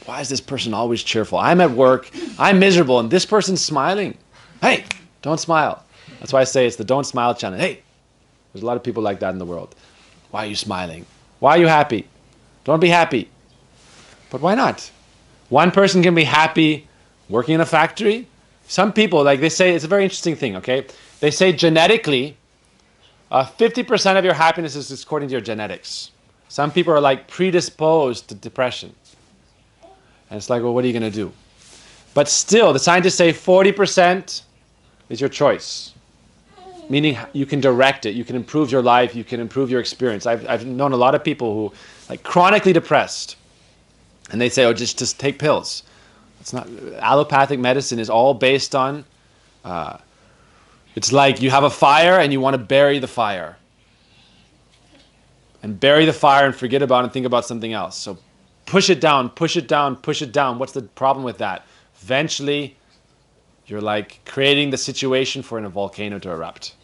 Why is this person always cheerful? I'm at work, I'm miserable, and this person's smiling. Hey, don't smile. That's why I say it's the don't smile challenge. Hey, there's a lot of people like that in the world. Why are you smiling? Why are you happy? Don't be happy. But why not? One person can be happy working in a factory. Some people, like they say, it's a very interesting thing, okay? They say genetically, 50% of your happiness is according to your genetics. Some people are like predisposed to depression. And it's like, well, what are you going to do? But still, the scientists say 40% is your choice. Meaning you can direct it, you can improve your life, you can improve your experience. I've known a lot of people who like chronically depressed. And they say, oh, just take pills. It's not, allopathic medicine is all based on, it's like you have a fire and you want to bury the fire. And bury the fire and forget about it and think about something else. So push it down, push it down, push it down. What's the problem with that? Eventually, you're like creating the situation for a volcano to erupt.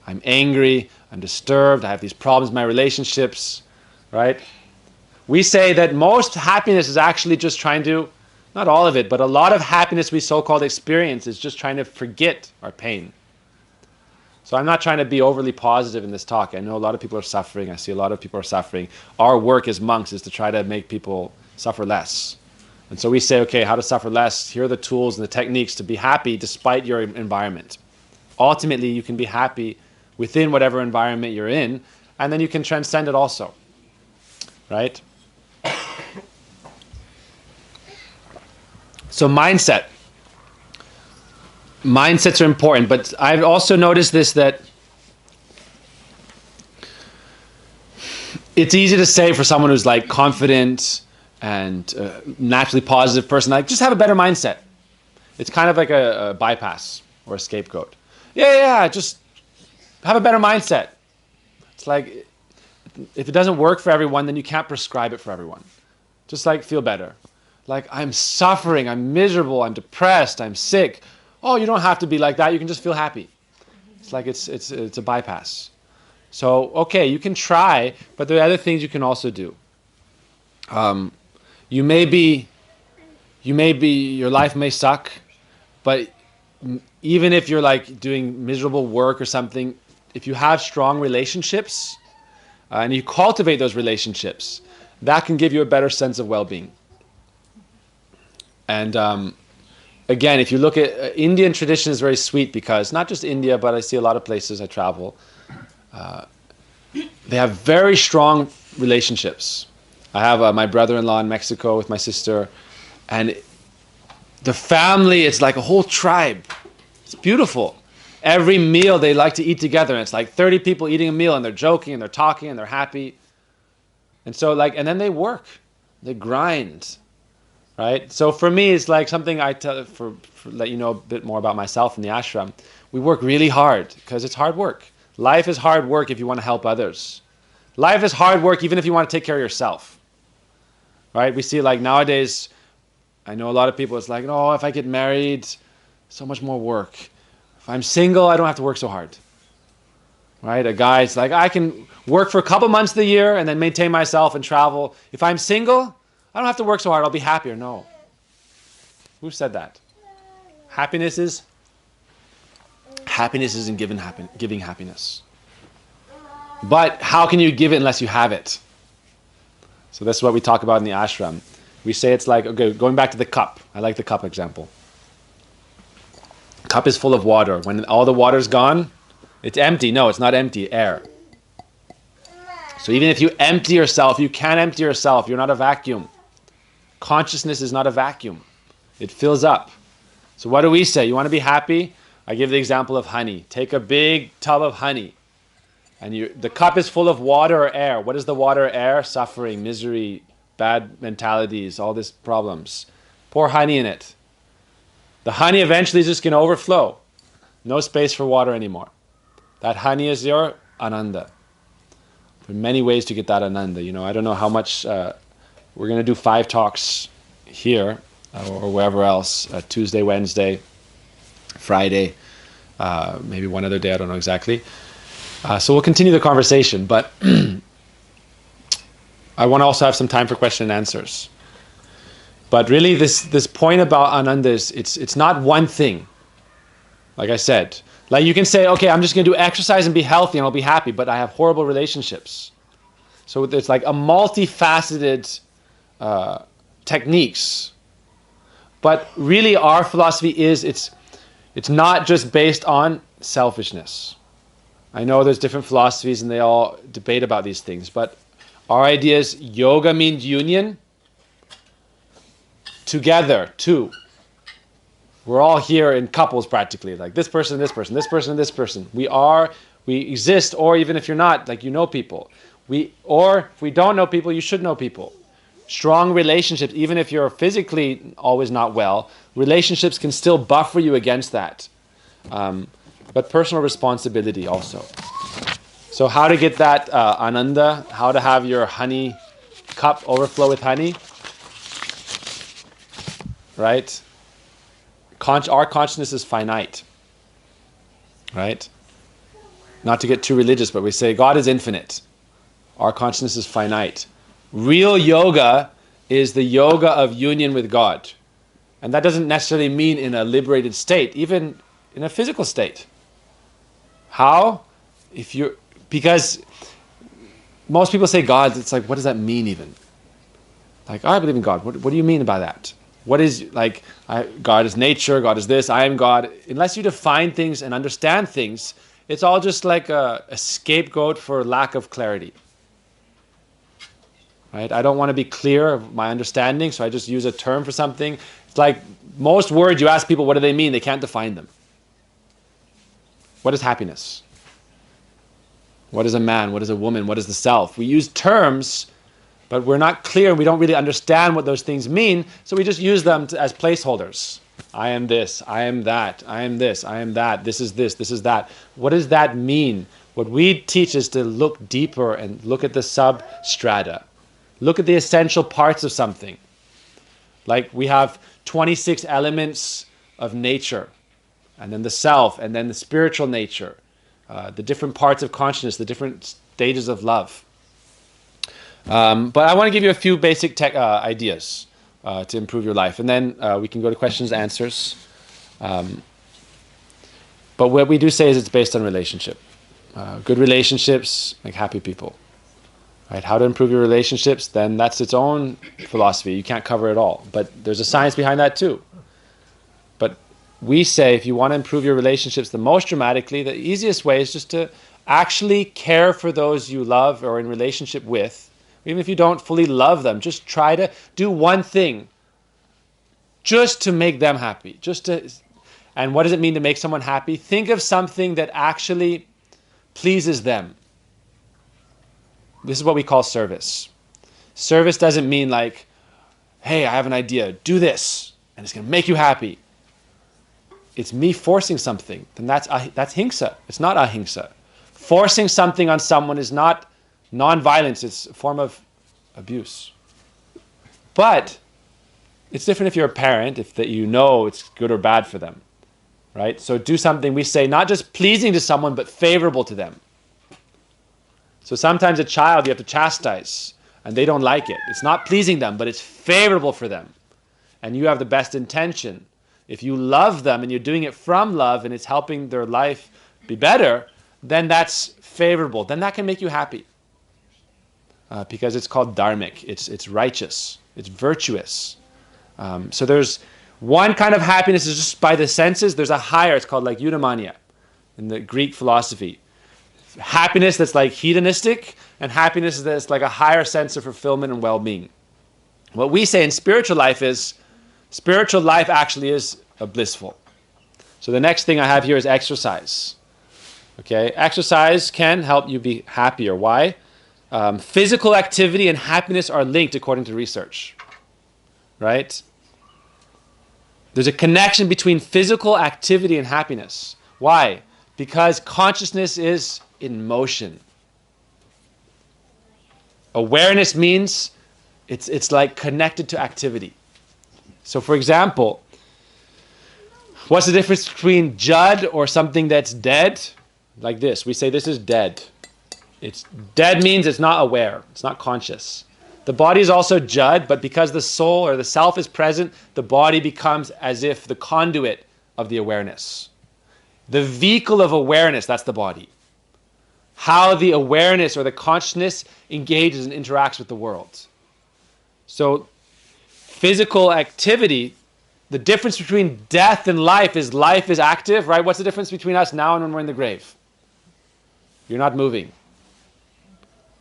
I'm angry, I'm disturbed, I have these problems in my relationships, right? We say that most happiness is actually just trying to, not all of it, but a lot of happiness we so-called experience is just trying to forget our pain. So I'm not trying to be overly positive in this talk. I know a lot of people are suffering. I see a lot of people are suffering. Our work as monks is to try to make people suffer less. And so we say, okay, how to suffer less? Here are the tools and the techniques to be happy despite your environment. Ultimately, you can be happy within whatever environment you're in, and then you can transcend it also. Right? So mindset. Mindsets are important, but I've also noticed this, that it's easy to say for someone who's like confident and naturally positive person, like just have a better mindset. It's kind of like a bypass or a scapegoat. Yeah, just have a better mindset. It's like, if it doesn't work for everyone, then you can't prescribe it for everyone. Just like feel better. Like, I'm suffering, I'm miserable, I'm depressed, I'm sick. Oh, you don't have to be like that. You can just feel happy. It's like it's a bypass. So, okay, you can try, but there are other things you can also do. You may be, your life may suck, but even if you're like doing miserable work or something, if you have strong relationships and you cultivate those relationships, that can give you a better sense of well-being. And again, if you look at Indian tradition is very sweet, because not just India, but I see a lot of places I travel, they have very strong relationships. I have my brother-in-law in Mexico with my sister, and the family, it's like a whole tribe. It's beautiful. Every meal they like to eat together, and it's like 30 people eating a meal, and they're joking and they're talking and they're happy. And so and then they work, they grind. Right? So for me, it's like something I tell, for let you know a bit more about myself in the ashram. We work really hard because it's hard work. Life is hard work if you want to help others. Life is hard work even if you want to take care of yourself. Right? We see like nowadays, I know a lot of people, it's like, oh, if I get married, so much more work. If I'm single, I don't have to work so hard. Right? A guy, it's like, I can work for a couple months of the year and then maintain myself and travel. If I'm single, I don't have to work so hard, I'll be happier. No. Who said that? Happiness is in giving happiness. But how can you give it unless you have it? So that's what we talk about in the ashram. We say it's like, okay, going back to the cup. I like the cup example. Cup is full of water. When all the water's gone, it's empty. No, it's not empty, air. So even if you empty yourself, you can't empty yourself. You're not a vacuum. Consciousness is not a vacuum. It fills up. So what do we say? You want to be happy? I give the example of honey. Take a big tub of honey. And the cup is full of water or air. What is the water or air? Suffering, misery, bad mentalities, all these problems. Pour honey in it. The honey eventually is just going to overflow. No space for water anymore. That honey is your ananda. There are many ways to get that ananda. I don't know how much... we're going to do 5 talks here or wherever else, Tuesday, Wednesday, Friday, maybe one other day, I don't know exactly. So we'll continue the conversation, but I want to also have some time for question and answers. But really this point about ananda is, it's not one thing. Like I said, like you can say, okay, I'm just going to do exercise and be healthy and I'll be happy, but I have horrible relationships. So it's like a multifaceted techniques. But really our philosophy is it's not just based on selfishness. I know there's different philosophies and they all debate about these things, but our idea is yoga means union, together, two. We're all here in couples practically, like this person, this person, this person, this person. We exist, or even if you're not, like you know people. Or if we don't know people, you should know people. Strong relationships, even if you're physically always not well, relationships can still buffer you against that. But personal responsibility also. So how to get that ananda, how to have your honey cup overflow with honey, right? Our consciousness is finite, right? Not to get too religious, but we say God is infinite. Our consciousness is finite. Real yoga is the yoga of union with God. And that doesn't necessarily mean in a liberated state, even in a physical state. How? Because most people say God, it's like, what does that mean even? Like, I believe in God. What do you mean by that? What is, like, God is nature, God is this, I am God. Unless you define things and understand things, it's all just like a scapegoat for lack of clarity. Right? I don't want to be clear of my understanding, so I just use a term for something. It's like most words, you ask people, what do they mean? They can't define them. What is happiness? What is a man? What is a woman? What is the self? We use terms, but we're not clear. We don't really understand what those things mean, so we just use them as placeholders. I am this, I am that, I am this, I am that, this is that. What does that mean? What we teach is to look deeper and look at the substrata. Look at the essential parts of something. Like we have 26 elements of nature, and then the self, and then the spiritual nature, the different parts of consciousness, the different stages of love. But I want to give you a few basic ideas to improve your life, and then we can go to questions and answers. But what we do say is it's based on relationship. Good relationships make happy people. Right? How to improve your relationships, then that's its own philosophy. You can't cover it all. But there's a science behind that too. But we say if you want to improve your relationships the most dramatically, the easiest way is just to actually care for those you love or in relationship with. Even if you don't fully love them, just try to do one thing just to make them happy. And what does it mean to make someone happy? Think of something that actually pleases them. This is what we call service. Service doesn't mean like, hey, I have an idea, do this, and it's going to make you happy. It's me forcing something. Then that's hingsa. It's not ahimsa. Forcing something on someone is not non-violence. It's a form of abuse. But it's different if you're a parent, if that you know it's good or bad for them. Right? So do something, we say, not just pleasing to someone, but favorable to them. So sometimes a child you have to chastise, and they don't like it. It's not pleasing them, but it's favorable for them. And you have the best intention. If you love them and you're doing it from love and it's helping their life be better, then that's favorable. Then that can make you happy. Because it's called dharmic. It's righteous. It's virtuous. So there's one kind of happiness is just by the senses. There's a higher, it's called like eudaimonia in the Greek philosophy. Happiness that's like hedonistic, and happiness that's like a higher sense of fulfillment and well-being. What we say in spiritual life is, spiritual life actually is blissful. So the next thing I have here is exercise. Okay, exercise can help you be happier. Why? Physical activity and happiness are linked according to research. Right? There's a connection between physical activity and happiness. Why? Because consciousness is in motion. Awareness means it's like connected to activity. So for example, what's the difference between Judd or something that's dead? Like this, we say this is dead. It's dead means it's not aware, it's not conscious. The body is also Judd, but because the soul or the self is present, the body becomes as if the conduit of the awareness. The vehicle of awareness, that's the body. How the awareness or the consciousness engages and interacts with the world. So physical activity, the difference between death and life is active, right? What's the difference between us now and when we're in the grave? You're not moving.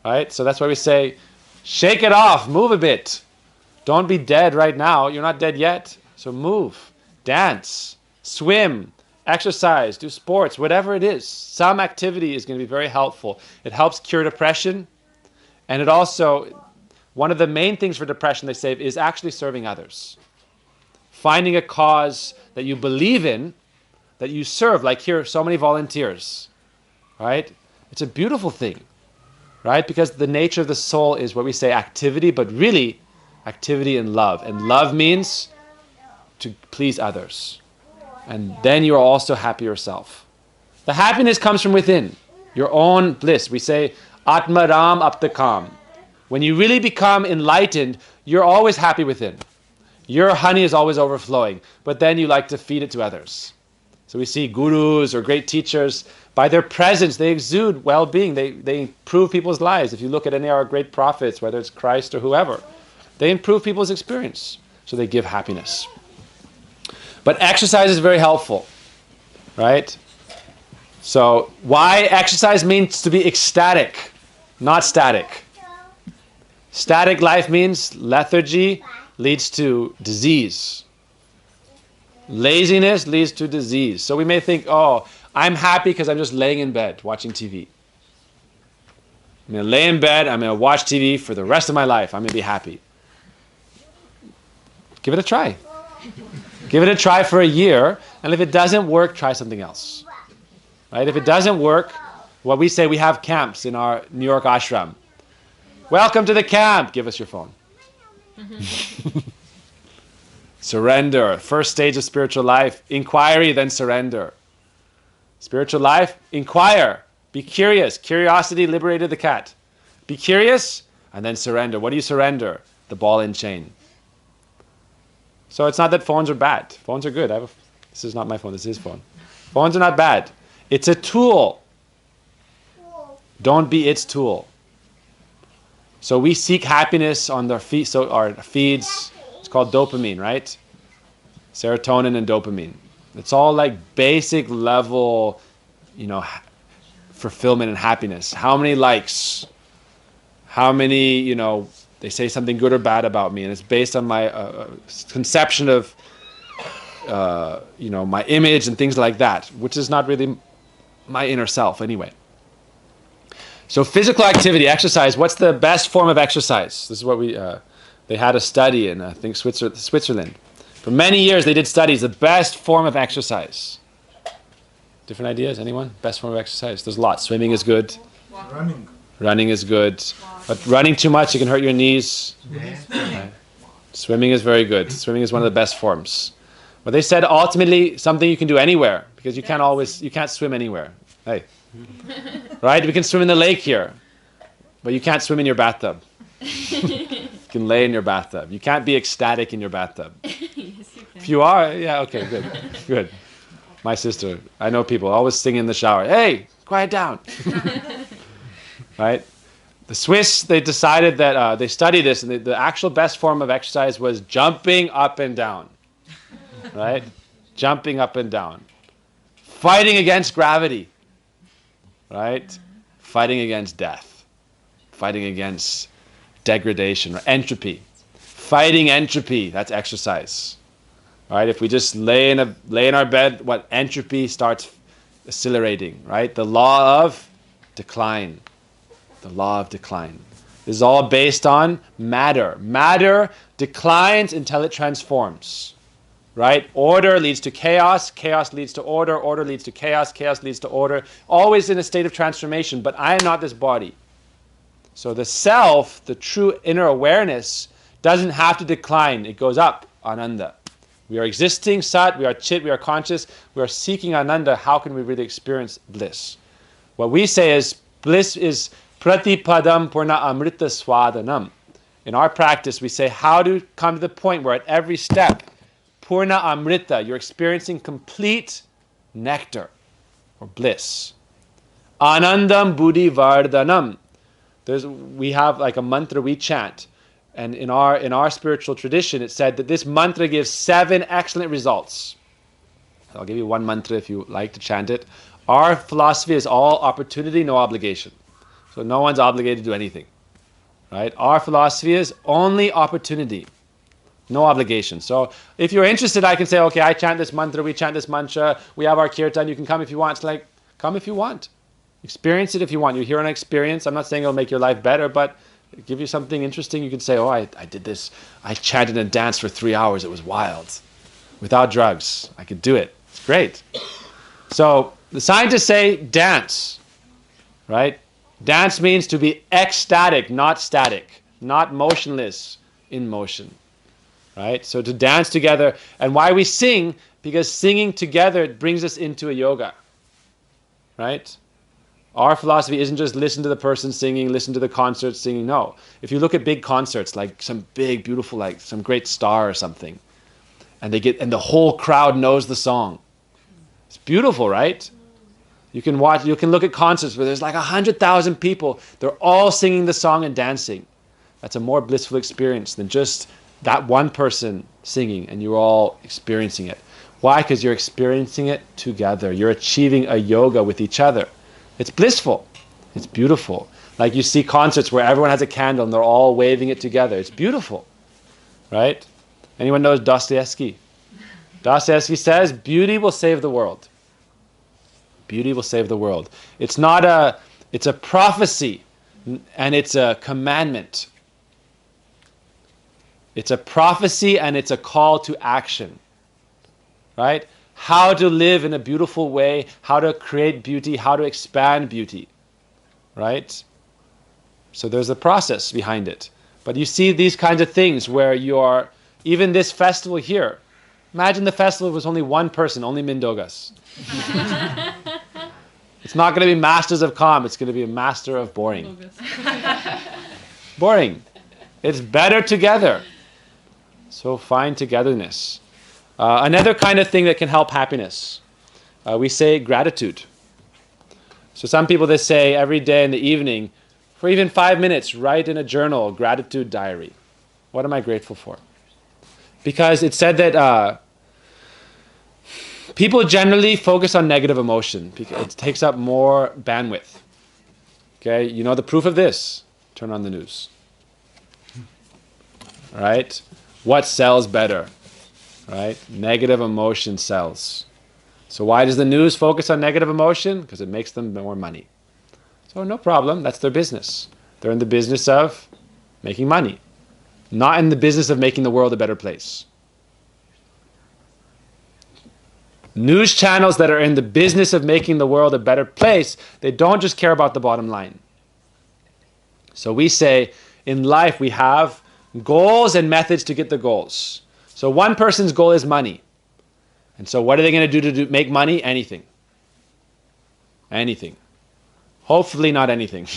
Right? So that's why we say, shake it off, move a bit. Don't be dead right now. You're not dead yet. So move, dance, swim, exercise, do sports, whatever it is. Some activity is going to be very helpful. It helps cure depression. And it also, one of the main things for depression, they say, is actually serving others. Finding a cause that you believe in, that you serve, like here, so many volunteers. Right? It's a beautiful thing. Right? Because the nature of the soul is what we say activity, but really activity in love. And love means to please others. And then you are also happy yourself. The happiness comes from within, your own bliss. We say, Atma Ram Aptakam. When you really become enlightened, you're always happy within. Your honey is always overflowing, but then you like to feed it to others. So we see gurus or great teachers, by their presence, they exude well-being. They improve people's lives. If you look at any of our great prophets, whether it's Christ or whoever, they improve people's experience. So they give happiness. But exercise is very helpful, right? So why exercise means to be ecstatic, not static. Static life means lethargy leads to disease. Laziness leads to disease. So we may think, oh, I'm happy because I'm just laying in bed watching TV. I'm going to lay in bed, I'm going to watch TV for the rest of my life. I'm going to be happy. Give it a try. Give it a try for a year, and if it doesn't work, try something else. Right? If it doesn't work, what we say, we have camps in our New York ashram. Welcome to the camp. Give us your phone. Surrender. First stage of spiritual life. Inquiry, then surrender. Spiritual life, inquire. Be curious. Curiosity liberated the cat. Be curious, and then surrender. What do you surrender? The ball and chain. So it's not that phones are bad. Phones are good. This is not my phone. This is his phone. Phones are not bad. It's a tool. Don't be its tool. So we seek happiness on our feet. So our feeds, it's called dopamine, right? Serotonin and dopamine. It's all like basic level, fulfillment and happiness. How many likes? How many, they say something good or bad about me, and it's based on my conception of, my image and things like that, which is not really my inner self anyway. So physical activity, exercise. What's the best form of exercise? This is what they had a study in, I think, Switzerland. For many years, they did studies. The best form of exercise. Different ideas? Anyone? Best form of exercise? There's lots. Swimming is good. Running is good. But running too much, it can hurt your knees. Right. Swimming is very good. Swimming is one of the best forms. But they said ultimately something you can do anywhere, because you can't swim anywhere. Hey. Right? We can swim in the lake here, but you can't swim in your bathtub. You can lay in your bathtub. You can't be ecstatic in your bathtub. Yes, you can. If you are, yeah, okay, good. My sister, I know people always sing in the shower. Hey, quiet down. Right? The Swiss, they decided that they studied this, and the actual best form of exercise was jumping up and down. Right? Jumping up and down. Fighting against gravity. Right? Fighting against death. Fighting against degradation or entropy. Fighting entropy, that's exercise. Right? If we just lay in our bed, what entropy starts accelerating, right? The law of decline. The law of decline. This is all based on matter. Matter declines until it transforms. Right? Order leads to chaos. Chaos leads to order. Order leads to chaos. Chaos leads to order. Always in a state of transformation. But I am not this body. So the self, the true inner awareness, doesn't have to decline. It goes up, ananda. We are existing, sat, we are chit, we are conscious. We are seeking ananda. How can we really experience bliss? What we say is, bliss is pratipadam purna amrita swadanam. In our practice, we say how to come to the point where at every step, purna amrita, you're experiencing complete nectar or bliss. Anandam buddhi vardhanam. We have like a mantra we chant, and in our spiritual tradition, it said that this mantra gives 7 excellent results. I'll give you one mantra if you like to chant it. Our philosophy is all opportunity, no obligation. So no one's obligated to do anything, right? Our philosophy is only opportunity, no obligation. So if you're interested, I can say, okay, I chant this mantra, we chant this mantra, we have our kirtan, you can come if you want. It's like, come if you want. Experience it if you want. You're here on experience. I'm not saying it'll make your life better, but give you something interesting. You can say, oh, I did this. I chanted and danced for 3 hours. It was wild. Without drugs. I could do it. It's great. So the scientists say dance, right? Dance means to be ecstatic, not static, not motionless, in motion, right? So to dance together. And why we sing? Because singing together brings us into a yoga, right? Our philosophy isn't just listen to the person singing, listen to the concert singing. No. If you look at big concerts, like some big, beautiful, like some great star or something, and the whole crowd knows the song. It's beautiful, right? You can look at concerts where there's like 100,000 people. They're all singing the song and dancing. That's a more blissful experience than just that one person singing and you're all experiencing it. Why? Because you're experiencing it together. You're achieving a yoga with each other. It's blissful. It's beautiful. Like you see concerts where everyone has a candle and they're all waving it together. It's beautiful, right? Anyone knows Dostoevsky? Dostoevsky says, beauty will save the world. Beauty will save the world. It's a prophecy and it's a commandment. It's a prophecy and it's a call to action, right? How to live in a beautiful way, how to create beauty, how to expand beauty, right? So there's a process behind it. But you see these kinds of things where even this festival here, imagine the festival was only one person, only Mindogas. It's not going to be masters of calm, it's going to be a master of boring. Boring. It's better together. So find togetherness. Another kind of thing that can help happiness, we say gratitude. So some people, they say every day in the evening, for even 5 minutes, write in a journal, gratitude diary. What am I grateful for? Because it's said that people generally focus on negative emotion because it takes up more bandwidth. Okay, you know the proof of this? Turn on the news. All right? What sells better? Right? Negative emotion sells. So why does the news focus on negative emotion? Because it makes them more money. So no problem, that's their business. They're in the business of making money, not in the business of making the world a better place. News channels that are in the business of making the world a better place, they don't just care about the bottom line. So we say, in life we have goals and methods to get the goals. So one person's goal is money. And so what are they going to do to make money? Anything. Anything. Hopefully not anything.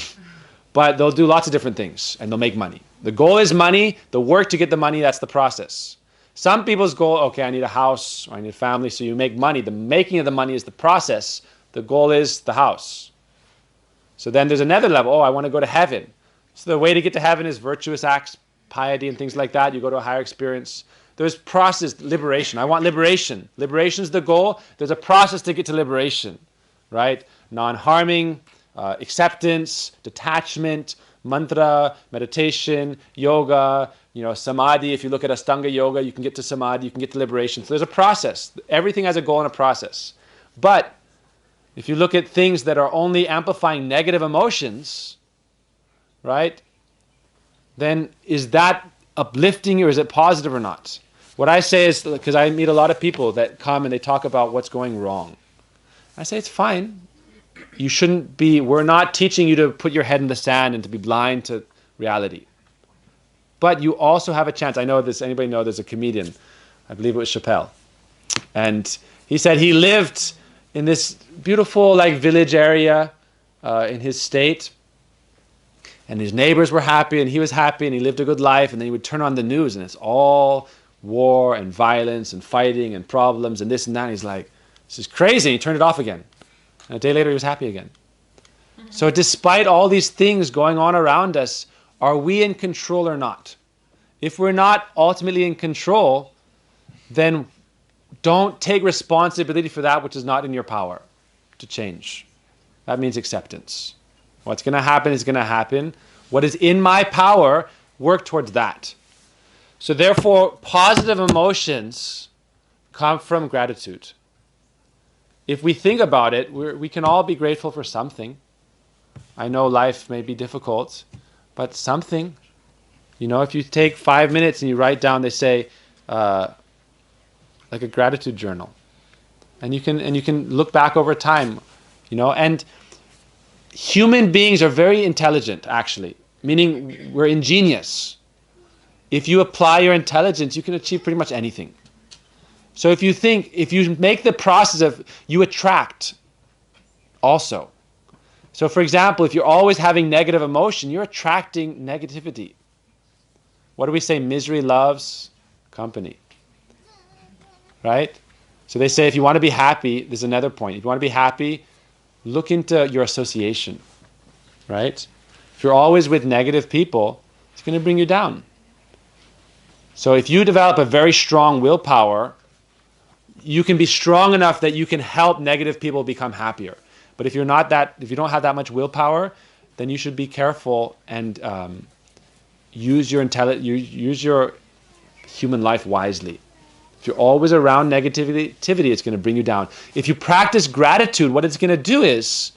But they'll do lots of different things and they'll make money. The goal is money. The work to get the money, that's the process. Some people's goal, okay, I need a house, or I need a family, so you make money. The making of the money is the process. The goal is the house. So then there's another level. Oh, I want to go to heaven. So the way to get to heaven is virtuous acts, piety and things like that. You go to a higher experience. There's process, liberation. I want liberation. Liberation is the goal. There's a process to get to liberation, right? Non-harming, acceptance, detachment, mantra, meditation, yoga, samadhi. If you look at Ashtanga yoga, you can get to samadhi, you can get to liberation. So there's a process. Everything has a goal and a process. But if you look at things that are only amplifying negative emotions, right, then is that uplifting or is it positive or not? What I say is, because I meet a lot of people that come and they talk about what's going wrong. I say it's fine. You shouldn't be, we're not teaching you to put your head in the sand and to be blind to reality. But you also have a chance. I know this, anybody know there's a comedian, I believe it was Chappelle. And he said he lived in this beautiful village area in his state. And his neighbors were happy and he was happy and he lived a good life. And then he would turn on the news and it's all war and violence and fighting and problems and this and that. And he's like, this is crazy. And he turned it off again. And a day later he was happy again. Mm-hmm. So despite all these things going on around us, are we in control or not? If we're not ultimately in control, then don't take responsibility for that which is not in your power to change. That means acceptance. What's going to happen is going to happen. What is in my power, work towards that. So therefore, positive emotions come from gratitude. If we think about it, we can all be grateful for something. I know life may be difficult, but something. If you take 5 minutes and you write down, they say, like a gratitude journal. And you can look back over time, and human beings are very intelligent, actually, meaning we're ingenious. If you apply your intelligence, you can achieve pretty much anything. So if you make the process of, you attract also. So for example, if you're always having negative emotion, you're attracting negativity. What do we say? Misery loves company. Right? So they say if you want to be happy, there's another point. If you want to be happy, look into your association. Right? If you're always with negative people, it's going to bring you down. So if you develop a very strong willpower, you can be strong enough that you can help negative people become happier. But if you don't have that much willpower, then you should be careful and use your human life wisely. If you're always around negativity, it's going to bring you down. If you practice gratitude, what it's going to do is,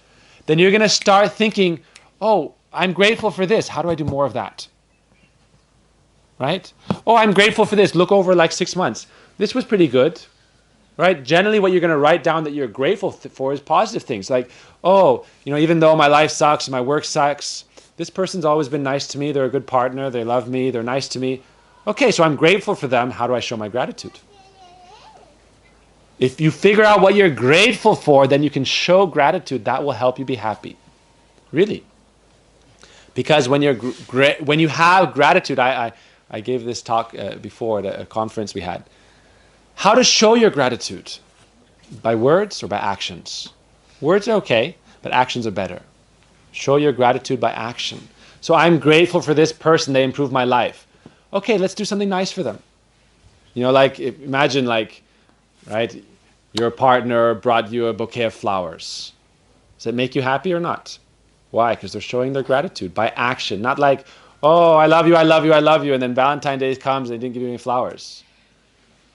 then you're going to start thinking, oh, I'm grateful for this. How do I do more of that? Right? Oh, I'm grateful for this. Look over like 6 months. This was pretty good. Right? Generally, what you're going to write down that you're grateful for is positive things. Like, oh, even though my life sucks, my work sucks, this person's always been nice to me. They're a good partner. They love me. They're nice to me. Okay, so I'm grateful for them. How do I show my gratitude? If you figure out what you're grateful for, then you can show gratitude. That will help you be happy. Really. Because when you have gratitude, I gave this talk before at a conference we had. How to show your gratitude? By words or by actions? Words are okay, but actions are better. Show your gratitude by action. So I'm grateful for this person, they improved my life. Okay, let's do something nice for them. Imagine right, your partner brought you a bouquet of flowers. Does it make you happy or not? Why? Because they're showing their gratitude by action. Not like, oh, I love you, I love you, I love you, and then Valentine's Day comes and they didn't give you any flowers.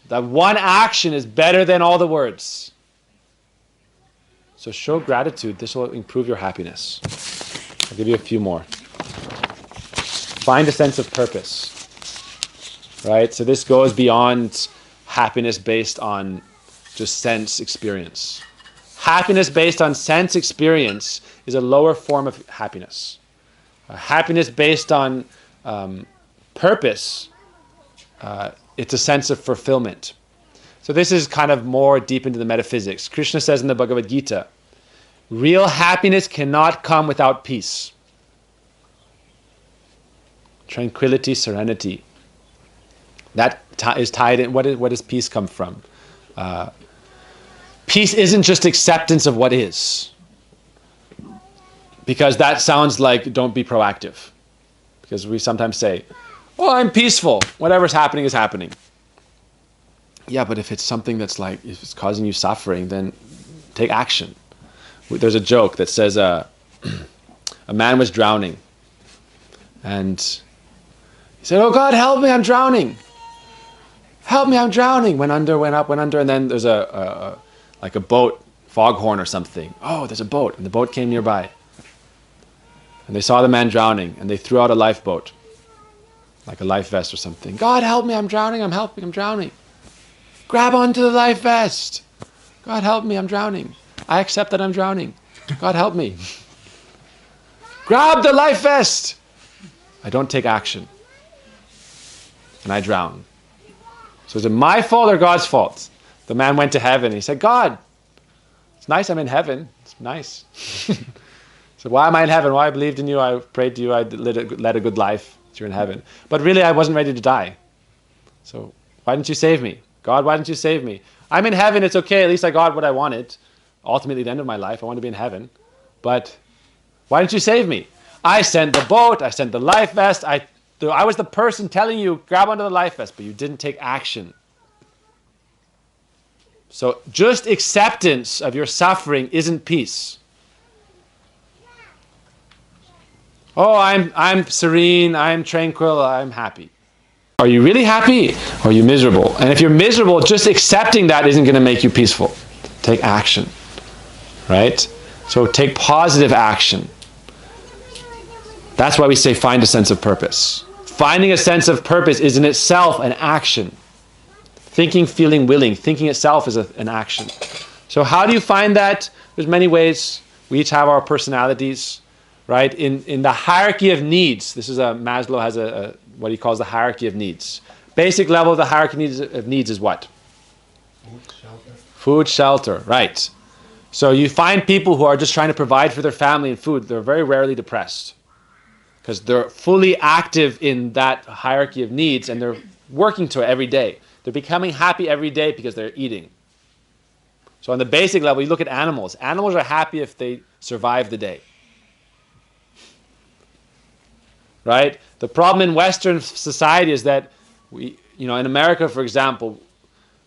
That one action is better than all the words. So show gratitude. This will improve your happiness. I'll give you a few more. Find a sense of purpose. Right? So this goes beyond happiness based on just sense experience. Happiness based on sense experience is a lower form of happiness. Happiness based on purpose, it's a sense of fulfillment. So this is kind of more deep into the metaphysics. Krishna says in the Bhagavad Gita, real happiness cannot come without peace. Tranquility, serenity. That is tied in. What does peace come from? Peace isn't just acceptance of what is. Because that sounds like don't be proactive. Because we sometimes say, oh, I'm peaceful. Whatever's happening is happening. Yeah, but if it's something that's if it's causing you suffering, then take action. There's a joke that says a man was drowning. And he said, oh God, help me, I'm drowning. Help me, I'm drowning. Went under, went up, went under, and then there's a boat, foghorn or something. Oh, there's a boat. And the boat came nearby. And they saw the man drowning, and they threw out a lifeboat. Like a life vest or something. God, help me, I'm drowning, I'm drowning. Grab onto the life vest. God, help me, I'm drowning. I accept that I'm drowning. God, help me. Grab the life vest. I don't take action. And I drown. So is it my fault or God's fault? The man went to heaven. He said, God, it's nice I'm in heaven. It's nice. So why am I in heaven? Well, I believed in you. I prayed to you. I led a good life. You're in heaven. But really, I wasn't ready to die. So why didn't you save me? God, why didn't you save me? I'm in heaven. It's okay. At least I got what I wanted. Ultimately, the end of my life, I want to be in heaven. But why didn't you save me? I sent the boat. I sent the life vest. I was the person telling you, grab onto the life vest, but you didn't take action. So just acceptance of your suffering isn't peace. Oh, I'm serene, I'm tranquil, I'm happy. Are you really happy or are you miserable? And if you're miserable, just accepting that isn't going to make you peaceful. Take action. Right? So take positive action. That's why we say find a sense of purpose. Finding a sense of purpose is in itself an action. Thinking, feeling, willing. Thinking itself is an action. So how do you find that? There's many ways. We each have our personalities. Right? In the hierarchy of needs, this is Maslow has what he calls the hierarchy of needs. Basic level of the hierarchy of needs is what? Food, shelter. Food, shelter, right. So you find people who are just trying to provide for their family and food, they're very rarely depressed because they're fully active in that hierarchy of needs and they're working to it every day. They're becoming happy every day because they're eating. So on the basic level, you look at animals. Animals are happy if they survive the day. Right? The problem in Western society is that in America, for example,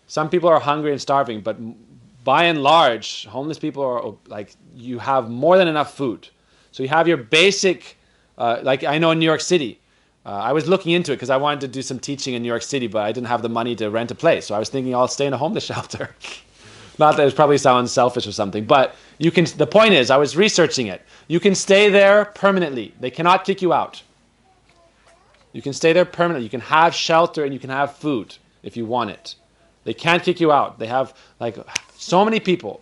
some people are hungry and starving, but by and large, homeless people are like, you have more than enough food. So you have your basic, like I know in New York City, I was looking into it because I wanted to do some teaching in New York City, but I didn't have the money to rent a place. So I was thinking I'll stay in a homeless shelter. Not that it probably sounds selfish or something, but the point is, I was researching it. You can stay there permanently. They cannot kick you out. You can stay there permanently. You can have shelter and you can have food if you want it. They can't kick you out. They have like so many people.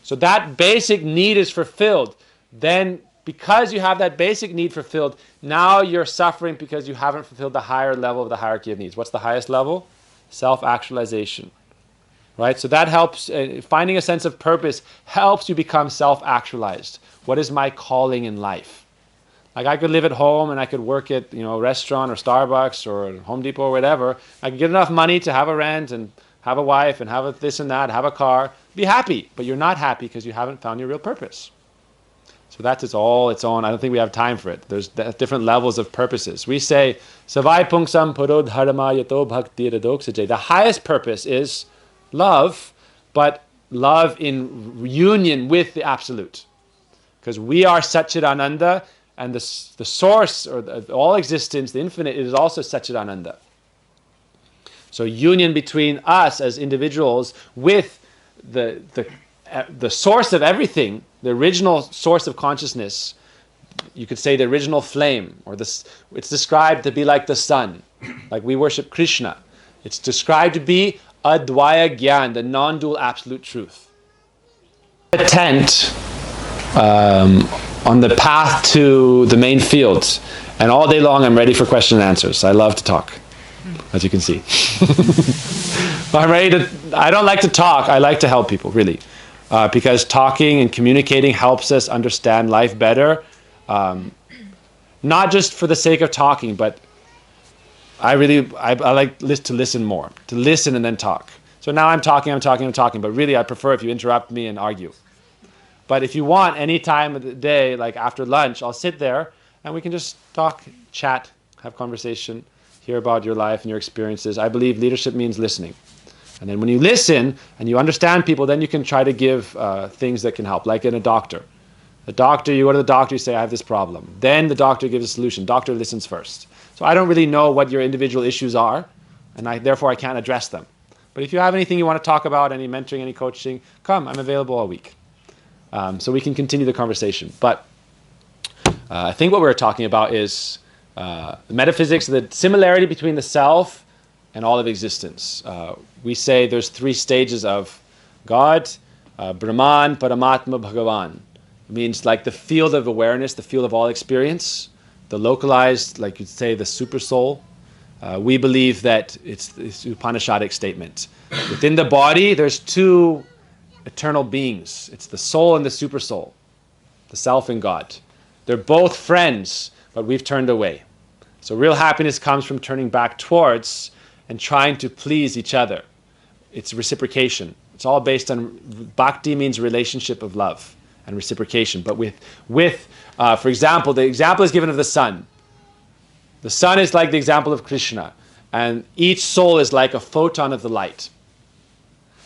So that basic need is fulfilled. Then because you have that basic need fulfilled, now you're suffering because you haven't fulfilled the higher level of the hierarchy of needs. What's the highest level? Self-actualization. Right? So that helps, finding a sense of purpose helps you become self-actualized. What is my calling in life? Like I could live at home and I could work at a restaurant or Starbucks or Home Depot or whatever. I could get enough money to have a rent and have a wife and have this and that, have a car. Be happy, but you're not happy because you haven't found your real purpose. So that's all its own. I don't think we have time for it. There's different levels of purposes. We say, Savai Pungsam Purod Harama Yato Bhakti Radoksaje. The highest purpose is love, but love in union with the Absolute. Because we are Satchidananda, and the source of all existence, the infinite, is also Satchidananda. So union between us as individuals with the source of everything, the original source of consciousness, you could say the original flame, or it's described to be like the sun, like we worship Krishna. It's described to be Advaya Gyan, the non-dual absolute truth. A tent on the path to the main fields, and all day long I'm ready for question and answers. I love to talk, as you can see. I don't like to talk, I like to help people, really. Because talking and communicating helps us understand life better. Not just for the sake of talking, but I like to listen more. To listen and then talk. So now I'm talking, but really I prefer if you interrupt me and argue. But if you want, any time of the day, like after lunch, I'll sit there and we can just talk, chat, have conversation, hear about your life and your experiences. I believe leadership means listening. And then when you listen and you understand people, then you can try to give things that can help, like in a doctor. You go to the doctor, you say, I have this problem. Then the doctor gives a solution. Doctor listens first. So I don't really know what your individual issues are, and therefore I can't address them. But if you have anything you want to talk about, any mentoring, any coaching, come, I'm available all week. So we can continue the conversation. But I think what we're talking about is the metaphysics, the similarity between the self and all of existence. We say there's 3 stages of God, Brahman, Paramatma, Bhagavan. It means like the field of awareness, the field of all experience, the localized, like you'd say, the super soul. We believe that it's Upanishadic statement. Within the body, there's 2 eternal beings. It's the soul and the super soul, the self and God. They're both friends, but we've turned away. So real happiness comes from turning back towards and trying to please each other. It's reciprocation. It's all based on, bhakti means relationship of love and reciprocation. But for example, the example is given of the sun. The sun is like the example of Krishna, and each soul is like a photon of the light.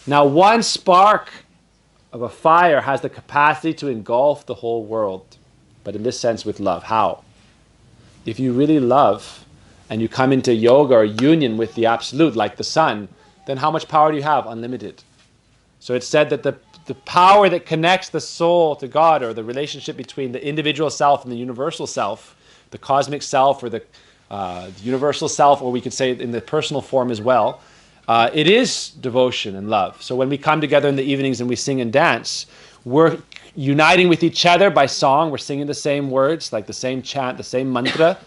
Now, one spark of a fire has the capacity to engulf the whole world, but in this sense with love. How? If you really love, and you come into yoga or union with the Absolute, like the sun, then how much power do you have? Unlimited. So it's said that the power that connects the soul to God, or the relationship between the individual self and the universal self, the cosmic self or the universal self, or we could say it in the personal form as well, it is devotion and love. So when we come together in the evenings and we sing and dance, we're uniting with each other by song. We're singing the same words, like the same chant, the same mantra.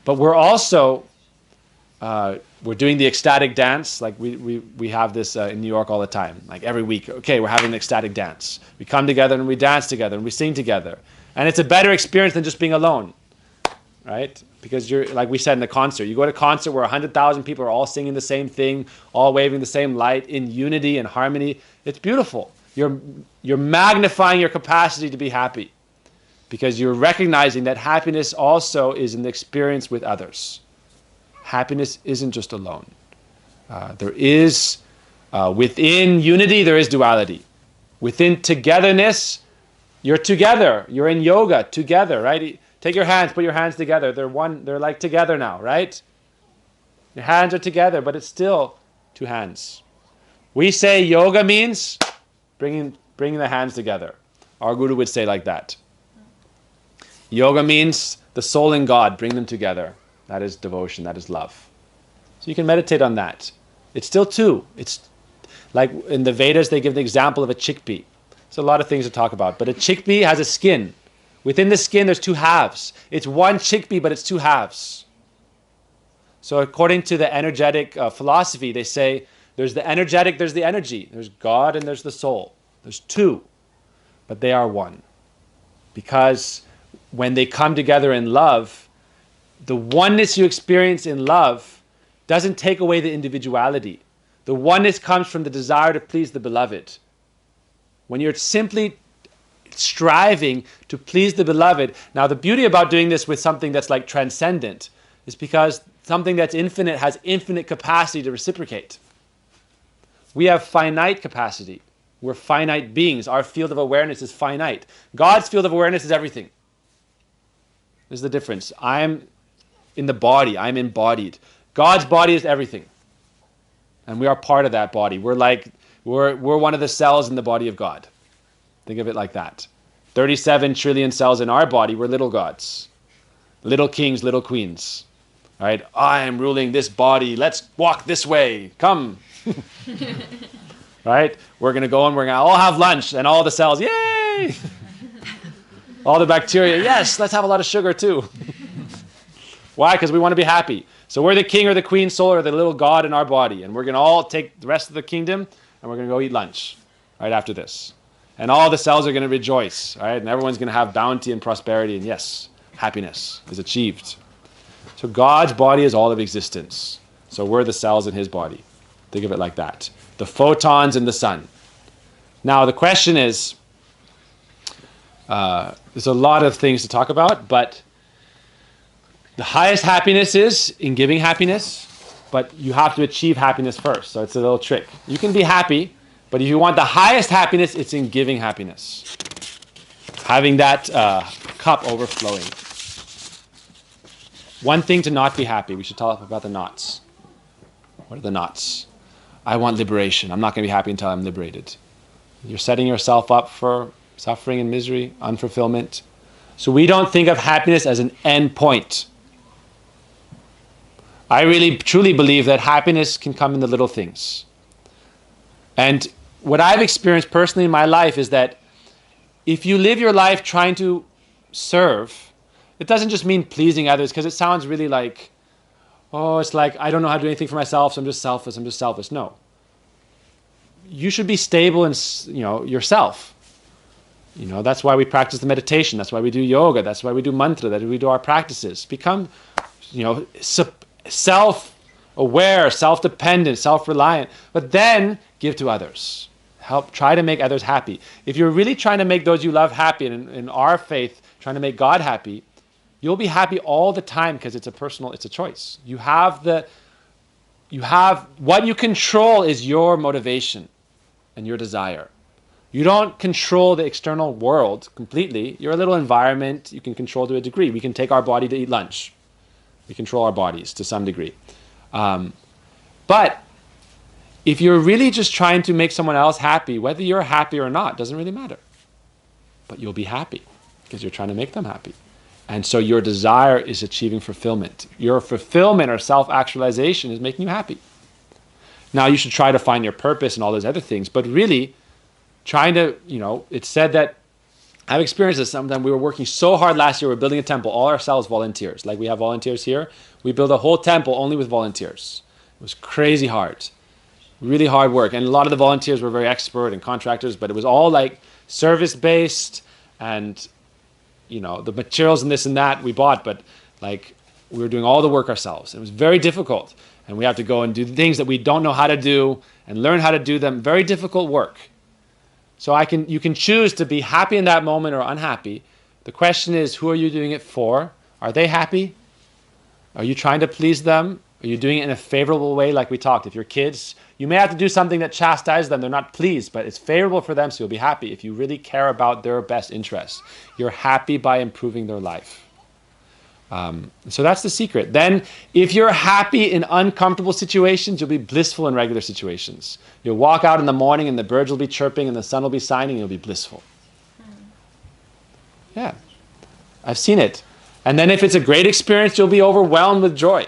But we're also we're doing the ecstatic dance. Like we have this in New York all the time. Like every week, okay, we're having an ecstatic dance. We come together and we dance together and we sing together. And it's a better experience than just being alone, right? Because you're, like we said in the concert, you go to a concert where 100,000 people are all singing the same thing, all waving the same light in unity and harmony. It's beautiful. You're magnifying your capacity to be happy because you're recognizing that happiness also is an experience with others. Happiness isn't just alone. There is, within unity, there is duality. Within togetherness, you're together. You're in yoga together, right? Take your hands, put your hands together. They're one, they're like together now, right? Your hands are together, but it's still two hands. We say yoga means bringing the hands together. Our Guru would say like that. Yoga means the soul and God, bring them together. That is devotion, that is love. So you can meditate on that. It's still two. It's like in the Vedas, they give the example of a chickpea. There's a lot of things to talk about, but a chickpea has a skin. Within the skin, there's two halves. It's one chickpea, but it's two halves. So according to the energetic philosophy, they say there's the energetic, there's the energy. There's God and there's the soul. There's two, but they are one. Because when they come together in love, the oneness you experience in love doesn't take away the individuality. The oneness comes from the desire to please the beloved. When you're simply striving to please the beloved, now the beauty about doing this with something that's like transcendent is because something that's infinite has infinite capacity to reciprocate. We have finite capacity. We're finite beings. Our field of awareness is finite. God's field of awareness is everything. This is the difference. I'm in the body. I'm embodied. God's body is everything. And we are part of that body. We're one of the cells in the body of God. Think of it like that. 37 trillion cells in our body. We're little gods. Little kings, little queens. All right? I am ruling this body. Let's walk this way. Come. Right? We're going to go and we're going to all have lunch. And all the cells, yay! All the bacteria, yes, let's have a lot of sugar too. Why? Because we want to be happy. So we're the king or the queen soul or the little god in our body. And we're going to all take the rest of the kingdom and we're going to go eat lunch right after this. And all the cells are going to rejoice. Right? And everyone's going to have bounty and prosperity. And yes, happiness is achieved. So God's body is all of existence. So we're the cells in his body. Think of it like that. The photons in the sun. Now the question is, there's a lot of things to talk about, but the highest happiness is in giving happiness, but you have to achieve happiness first. So it's a little trick. You can be happy, but if you want the highest happiness, it's in giving happiness. Having that cup overflowing. One thing to not be happy. We should talk about the knots. What are the knots? I want liberation. I'm not going to be happy until I'm liberated. You're setting yourself up for suffering and misery, unfulfillment. So we don't think of happiness as an end point. I really, truly believe that happiness can come in the little things. And what I've experienced personally in my life is that if you live your life trying to serve, it doesn't just mean pleasing others, because it sounds really like, oh, it's like, I don't know how to do anything for myself, so I'm just selfish. No. You should be stable in, yourself. That's why we practice the meditation. That's why we do yoga. That's why we do mantra. That's why we do our practices. Become, self-aware, self-dependent, self-reliant. But then give to others. Try to make others happy. If you're really trying to make those you love happy, and in our faith, trying to make God happy, you'll be happy all the time because it's a choice. What you control is your motivation and your desire. You don't control the external world completely. Your little environment you can control to a degree. We can take our body to eat lunch. We control our bodies to some degree. But if you're really just trying to make someone else happy, whether you're happy or not, doesn't really matter. But you'll be happy because you're trying to make them happy. And so your desire is achieving fulfillment. Your fulfillment or self-actualization is making you happy. Now you should try to find your purpose and all those other things, but really trying to, it's said that, I've experienced this sometimes. We were working so hard last year, we were building a temple, all ourselves volunteers. Like we have volunteers here. We build a whole temple only with volunteers. It was crazy hard. Really hard work. And a lot of the volunteers were very expert and contractors, but it was all like service-based and, you know, the materials and this and that we bought, but like we were doing all the work ourselves. It was very difficult. And we have to go and do things that we don't know how to do and learn how to do them. Very difficult work. So you can choose to be happy in that moment or unhappy. The question is, who are you doing it for? Are they happy? Are you trying to please them? Are you doing it in a favorable way like we talked? If your kids, you may have to do something that chastises them. They're not pleased, but it's favorable for them, so you'll be happy. If you really care about their best interests, you're happy by improving their life. So that's the secret. Then if you're happy in uncomfortable situations, you'll be blissful in regular situations. You'll walk out in the morning and the birds will be chirping and the sun will be shining and you'll be blissful. Yeah, I've seen it. And then if it's a great experience, you'll be overwhelmed with joy.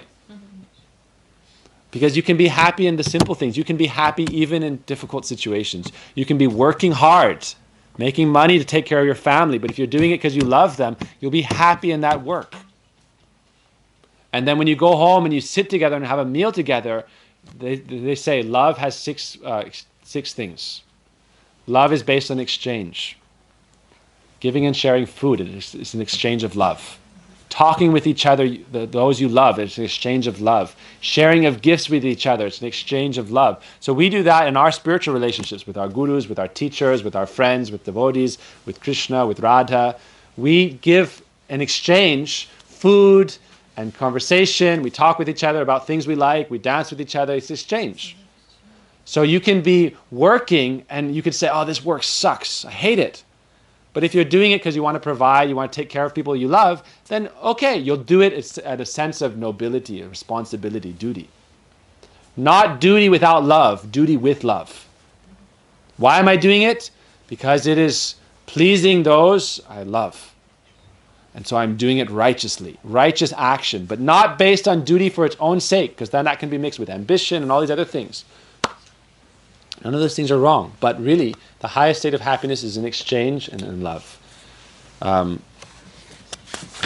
Because you can be happy in the simple things. You can be happy even in difficult situations. You can be working hard, making money to take care of your family. But if you're doing it because you love them, you'll be happy in that work. And then when you go home and you sit together and have a meal together, they say love has six things. Love is based on exchange. Giving and sharing food is an exchange of love. Talking with each other, those you love, it's an exchange of love. Sharing of gifts with each other, it's an exchange of love. So we do that in our spiritual relationships with our gurus, with our teachers, with our friends, with devotees, with Krishna, with Radha. We give and exchange food and conversation. We talk with each other about things we like. We dance with each other. It's exchange. So you can be working and you could say, oh, this work sucks. I hate it. But if you're doing it because you want to provide, you want to take care of people you love, then okay, you'll do it at a sense of nobility, responsibility, duty. Not duty without love, duty with love. Why am I doing it? Because it is pleasing those I love. And so I'm doing it righteously, righteous action, but not based on duty for its own sake, because then that can be mixed with ambition and all these other things. None of those things are wrong, but really, the highest state of happiness is in exchange and in love.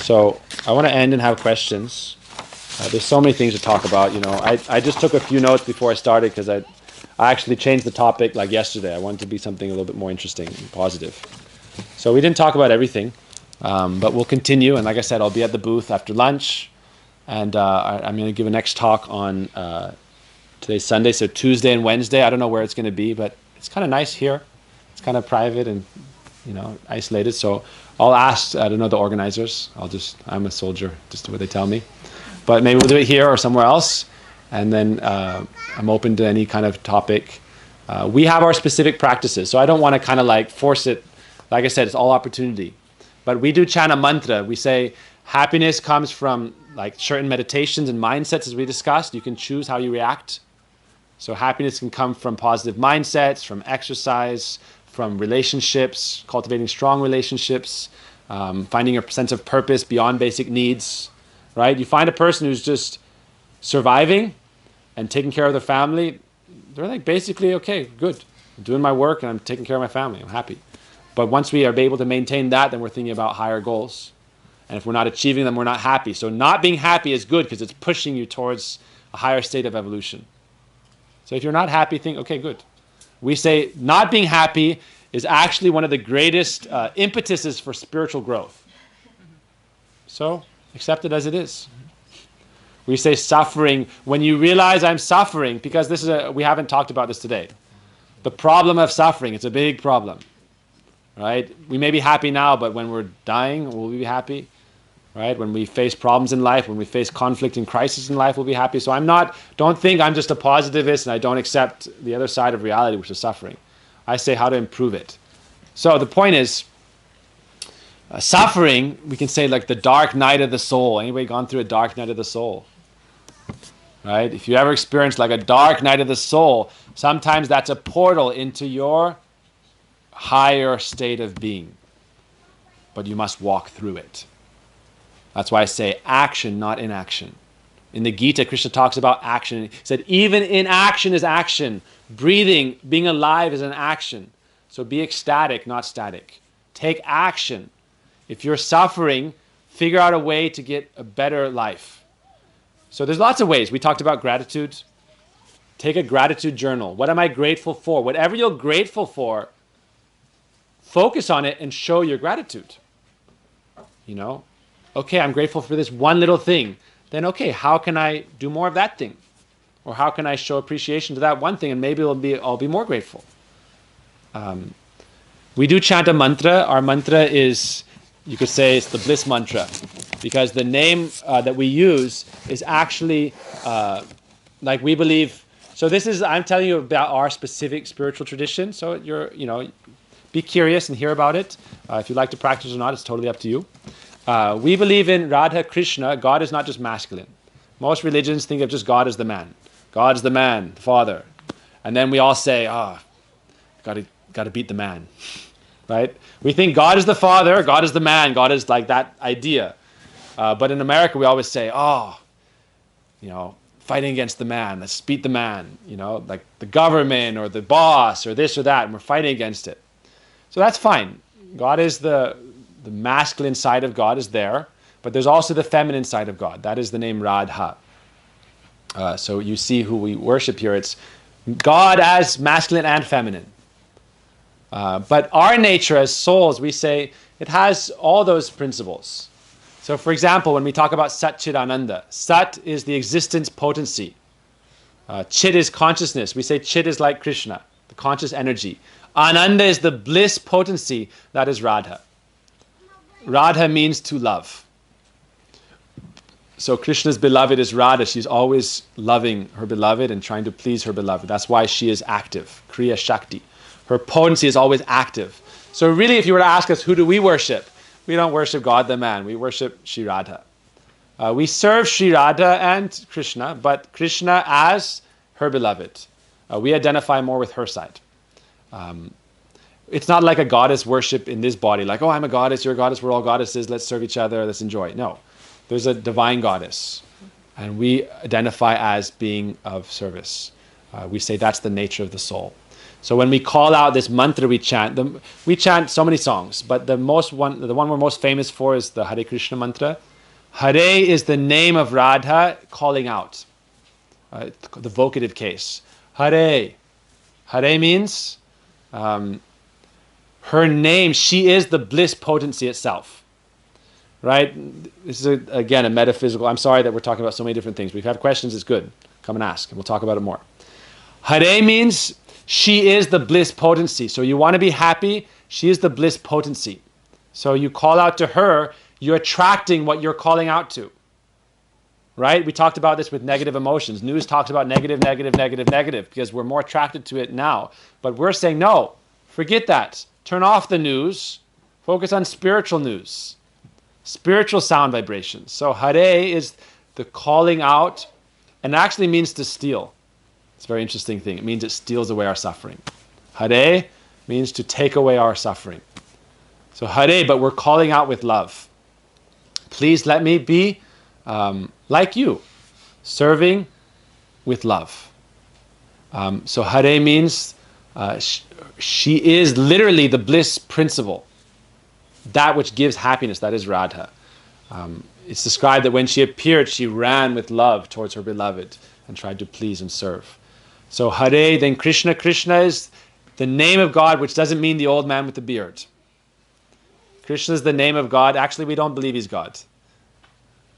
So I want to end and have questions. There's so many things to talk about. You know, I just took a few notes before I started because I actually changed the topic like yesterday. I wanted to be something a little bit more interesting and positive. So we didn't talk about everything, but we'll continue. And like I said, I'll be at the booth after lunch, and I'm going to give a next talk on. Today's Sunday, so Tuesday and Wednesday. I don't know where it's going to be, but it's kind of nice here. It's kind of private and, you know, isolated. So I'll ask, I don't know, the organizers. I'm a soldier, just do what they tell me. But maybe we'll do it here or somewhere else. And then I'm open to any kind of topic. We have our specific practices, so I don't want to kind of like force it. Like I said, it's all opportunity. But we do chant a mantra. We say happiness comes from like certain meditations and mindsets, as we discussed. You can choose how you react. So happiness can come from positive mindsets, from exercise, from relationships, cultivating strong relationships, finding a sense of purpose beyond basic needs, right? You find a person who's just surviving and taking care of their family, they're like basically, okay, good. I'm doing my work and I'm taking care of my family. I'm happy. But once we are able to maintain that, then we're thinking about higher goals. And if we're not achieving them, we're not happy. So not being happy is good because it's pushing you towards a higher state of evolution. So if you're not happy, think, okay, good. We say not being happy is actually one of the greatest impetuses for spiritual growth. So accept it as it is. We say suffering, when you realize I'm suffering, because we haven't talked about this today. The problem of suffering, it's a big problem, right? We may be happy now, but when we're dying, will we be happy? Right? When we face problems in life, when we face conflict and crisis in life, we'll be happy. So don't think I'm just a positivist and I don't accept the other side of reality, which is suffering. I say how to improve it. So the point is, suffering, we can say like the dark night of the soul. Anybody gone through a dark night of the soul? Right? If you ever experienced like a dark night of the soul, sometimes that's a portal into your higher state of being. But you must walk through it. That's why I say action, not inaction. In the Gita, Krishna talks about action. He said, even inaction is action. Breathing, being alive is an action. So be ecstatic, not static. Take action. If you're suffering, figure out a way to get a better life. So there's lots of ways. We talked about gratitude. Take a gratitude journal. What am I grateful for? Whatever you're grateful for, focus on it and show your gratitude. You know, okay, I'm grateful for this one little thing. Then, okay, how can I do more of that thing? Or how can I show appreciation to that one thing, and maybe I'll be more grateful. We do chant a mantra. Our mantra is, you could say, it's the bliss mantra, because the name that we use is actually like we believe. So this is, I'm telling you about our specific spiritual tradition. So be curious and hear about it. If you like to practice or not, it's totally up to you. We believe in Radha Krishna. God is not just masculine. Most religions think of just God as the man. God's the man, the father. And then we all say, got to beat the man. Right? We think God is the father, God is the man, God is like that idea. But in America, we always say, fighting against the man, let's beat the man. Like the government or the boss or this or that, and we're fighting against it. So that's fine. God is the masculine side of God is there, but there's also the feminine side of God. That is the name Radha. So you see who we worship here. It's God as masculine and feminine. But our nature as souls, we say, it has all those principles. So for example, when we talk about Sat Chit Ananda, Sat is the existence potency. Chit is consciousness. We say Chit is like Krishna, the conscious energy. Ananda is the bliss potency, that is Radha. Radha means to love. So Krishna's beloved is Radha. She's always loving her beloved and trying to please her beloved. That's why she is active, Kriya Shakti. Her potency is always active. So really, if you were to ask us, who do we worship? We don't worship God the man. We worship Sri Radha. We serve Sri Radha and Krishna, but Krishna as her beloved. We identify more with her side. It's not like a goddess worship in this body, like, I'm a goddess, you're a goddess, we're all goddesses, let's serve each other, let's enjoy. No. There's a divine goddess, and we identify as being of service. We say that's the nature of the soul. So when we call out this mantra we chant so many songs, but the one we're most famous for is the Hare Krishna mantra. Hare is the name of Radha calling out, the vocative case. Hare. Hare means her name, she is the bliss potency itself. Right? This is, again, a metaphysical. I'm sorry that we're talking about so many different things. But if you have questions, it's good. Come and ask, and we'll talk about it more. Hare means she is the bliss potency. So you want to be happy, she is the bliss potency. So you call out to her, you're attracting what you're calling out to. Right? We talked about this with negative emotions. News talks about negative, because we're more attracted to it now. But we're saying, no, forget that. Turn off the news. Focus on spiritual news. Spiritual sound vibrations. So Hare is the calling out, and it actually means to steal. It's a very interesting thing. It means it steals away our suffering. Hare means to take away our suffering. So Hare, but we're calling out with love. Please let me be like you, serving with love. So Hare means she is literally the bliss principle. That which gives happiness, that is Radha. It's described that when she appeared, she ran with love towards her beloved and tried to please and serve. So Hare, then Krishna. Krishna is the name of God, which doesn't mean the old man with the beard. Krishna is the name of God. Actually, we don't believe he's God.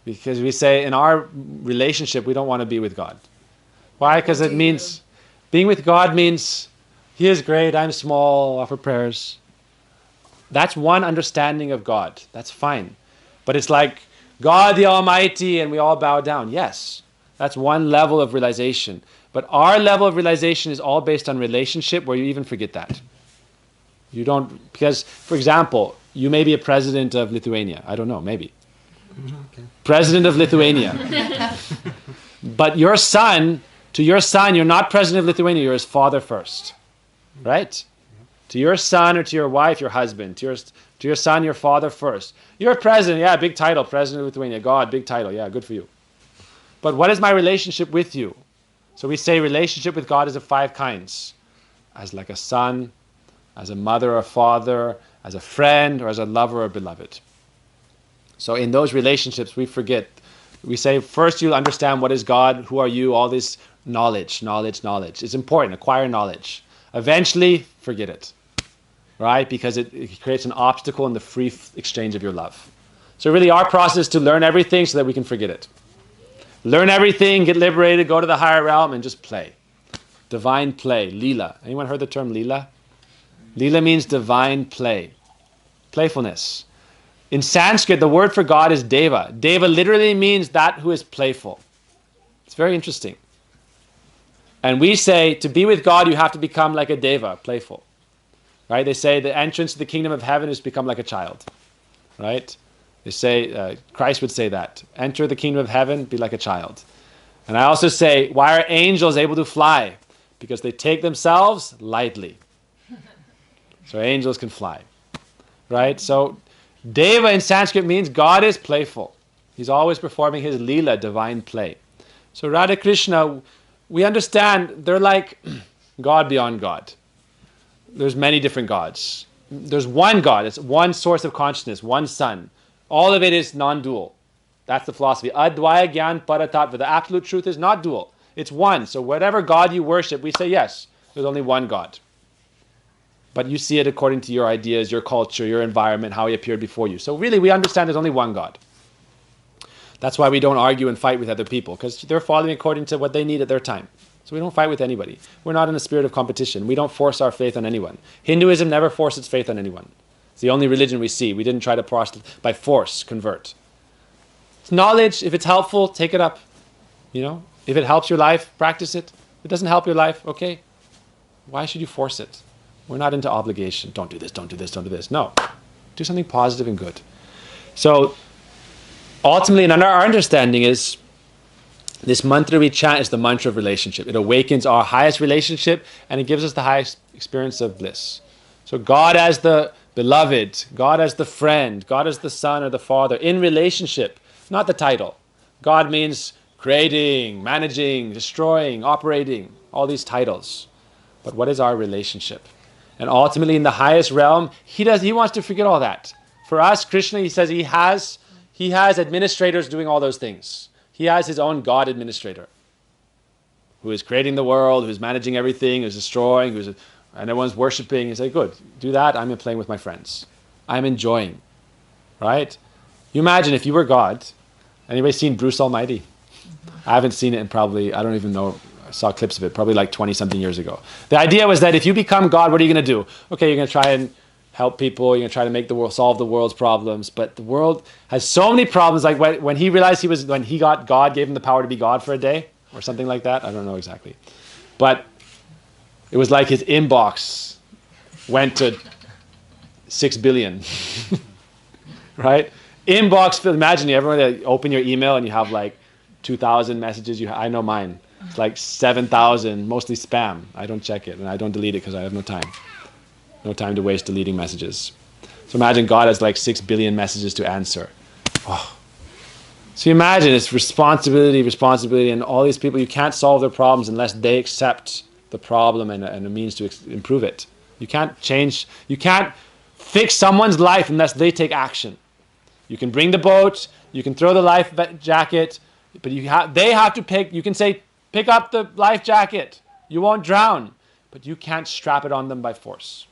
Because we say in our relationship, we don't want to be with God. Why? Because it means, being with God means, he is great, I'm small, offer prayers. That's one understanding of God. That's fine. But it's like, God the Almighty, and we all bow down. Yes, that's one level of realization. But our level of realization is all based on relationship, where you even forget that. You don't, because, for example, you may be a president of Lithuania. I don't know, maybe. Okay. President of Lithuania. But your son, to your son, you're not president of Lithuania, you're his father first. Right? To your son or to your wife, your husband. To your son, your father first. You're a president, yeah, big title, president of Lithuania. God, big title, yeah, good for you. But what is my relationship with you? So we say relationship with God is of 5 kinds. As like a son, as a mother or a father, as a friend, or as a lover or beloved. So in those relationships, we forget, We say first you'll understand what is God, who are you, all this knowledge. It's important, acquire knowledge. Eventually, forget it, right? Because it creates an obstacle in the free exchange of your love. So really our process is to learn everything so that we can forget it. Learn everything, get liberated, go to the higher realm and just play. Divine play, lila. Anyone heard the term lila? Lila means divine play, playfulness. In Sanskrit, the word for God is deva. Deva literally means that who is playful. It's very interesting. And we say to be with God, you have to become like a deva, playful. Right? They say the entrance to the kingdom of heaven is to become like a child. Right? They say, Christ would say that. Enter the kingdom of heaven, be like a child. And I also say, why are angels able to fly? Because they take themselves lightly. So angels can fly. Right? So Deva in Sanskrit means God is playful. He's always performing his lila, divine play. So Radha Krishna, we understand they're like God beyond God. There's many different gods. There's one God. It's one source of consciousness, one sun. All of it is non-dual. That's the philosophy. Advaya Gyan Paratattva. The absolute truth is not dual. It's one. So whatever God you worship, we say yes, there's only one God. But you see it according to your ideas, your culture, your environment, how he appeared before you. So really, we understand there's only one God. That's why we don't argue and fight with other people, because they're following according to what they need at their time. So we don't fight with anybody. We're not in a spirit of competition. We don't force our faith on anyone. Hinduism never forced its faith on anyone. It's the only religion we see. We didn't try to by force convert. It's knowledge. If it's helpful, take it up. If it helps your life, practice it. If it doesn't help your life, okay. Why should you force it? We're not into obligation. Don't do this, don't do this, don't do this. No. Do something positive and good. So, ultimately, and our understanding is, this mantra we chant is the mantra of relationship. It awakens our highest relationship, and it gives us the highest experience of bliss. So God as the beloved, God as the friend, God as the son or the father, in relationship, not the title. God means creating, managing, destroying, operating, all these titles. But what is our relationship? And ultimately, in the highest realm, he wants to forget all that. For us, Krishna, he says he has administrators doing all those things. He has his own God administrator who is creating the world, who's managing everything, who's destroying, and everyone's worshiping. He's like, good, do that. I'm playing with my friends. I'm enjoying. Right? You imagine if you were God. Anybody seen Bruce Almighty? I haven't seen it in probably, I don't even know. I saw clips of it probably like 20-something years ago. The idea was that if you become God, what are you going to do? Okay, you're going to try and help people. You're going to try to make the world, solve the world's problems. But the world has so many problems. Like when he realized God gave him the power to be God for a day or something like that. I don't know exactly. But it was like his inbox went to 6 billion. Right? Inbox, imagine everyone open your email and you have like 2,000 messages. I know mine. It's like 7,000, mostly spam. I don't check it and I don't delete it because I have no time. No time to waste deleting messages. So imagine God has like 6 billion messages to answer. Oh. So imagine it's responsibility, and all these people, you can't solve their problems unless they accept the problem and a means to improve it. You can't fix someone's life unless they take action. You can bring the boat, you can throw the life jacket, but they have to pick. You can say, pick up the life jacket. You won't drown. But you can't strap it on them by force,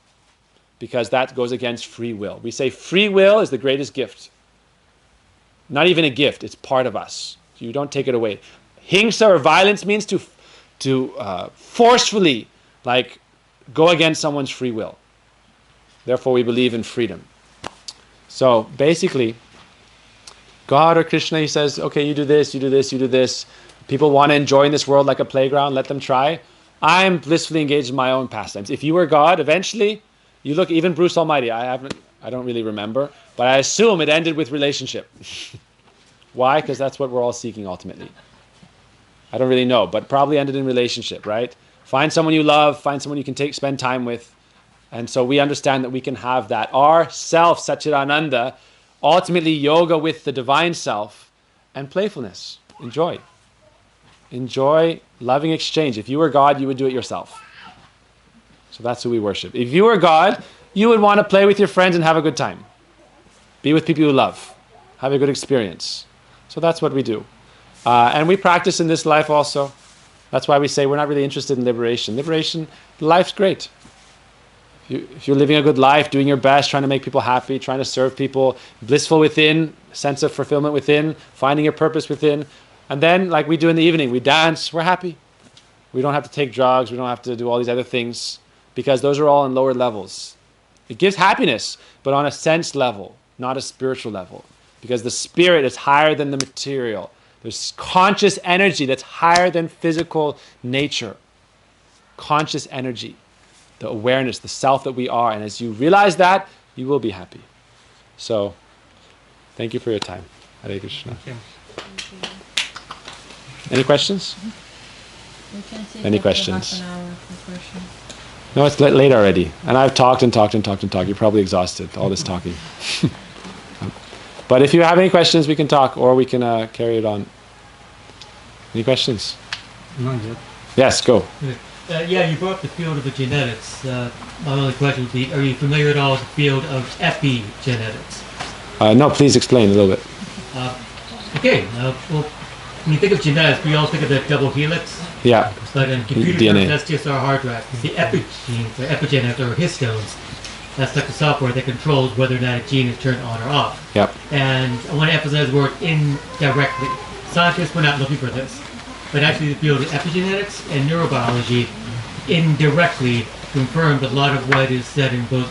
because that goes against free will. We say free will is the greatest gift. Not even a gift, it's part of us. You don't take it away. Hingsa or violence means to forcefully go against someone's free will. Therefore we believe in freedom. So basically, God or Krishna, he says, okay, you do this, you do this, you do this. People want to enjoy in this world like a playground, let them try. I'm blissfully engaged in my own pastimes. If you were God, eventually, you look, even Bruce Almighty, I don't really remember, but I assume it ended with relationship. Why? Because that's what we're all seeking ultimately. I don't really know, but probably ended in relationship, right? Find someone you love, find someone you can spend time with. And so we understand that we can have that. Our self, Satchidananda, ultimately yoga with the divine self, and playfulness. Enjoy. Enjoy loving exchange. If you were God, you would do it yourself. So that's who we worship. If you were God, you would want to play with your friends and have a good time. Be with people you love. Have a good experience. So that's what we do. And we practice in this life also. That's why we say we're not really interested in liberation. Liberation, life's great. If you're living a good life, doing your best, trying to make people happy, trying to serve people, blissful within, sense of fulfillment within, finding your purpose within. And then, like we do in the evening, we dance, we're happy. We don't have to take drugs, we don't have to do all these other things, because those are all in lower levels. It gives happiness, but on a sense level, not a spiritual level. Because the spirit is higher than the material. There's conscious energy that's higher than physical nature. Conscious energy, the awareness, the self that we are. And as you realize that, you will be happy. So, thank you for your time. Hare Krishna. Any questions? We can take Any up to questions? half an hour for questions. No, it's late already. And I've talked and talked and talked and talked. You're probably exhausted, all this talking. But if you have any questions, we can talk, or we can carry it on. Any questions? Not yet. Yes, go. Yeah, you brought up the field of the genetics. My only question would be, are you familiar at all with the field of epigenetics? No, please explain a little bit. Okay, well, when you think of genetics, we all think of that double helix. Yeah. But in computer DNA. terms, that's just our hard drive. The epigenes, or epigenetics, or histones, that's like the software that controls whether or not a gene is turned on or off. Yep. And I want to emphasize the word indirectly. Scientists were not looking for this. But actually the field of epigenetics and neurobiology indirectly confirmed a lot of what is said in both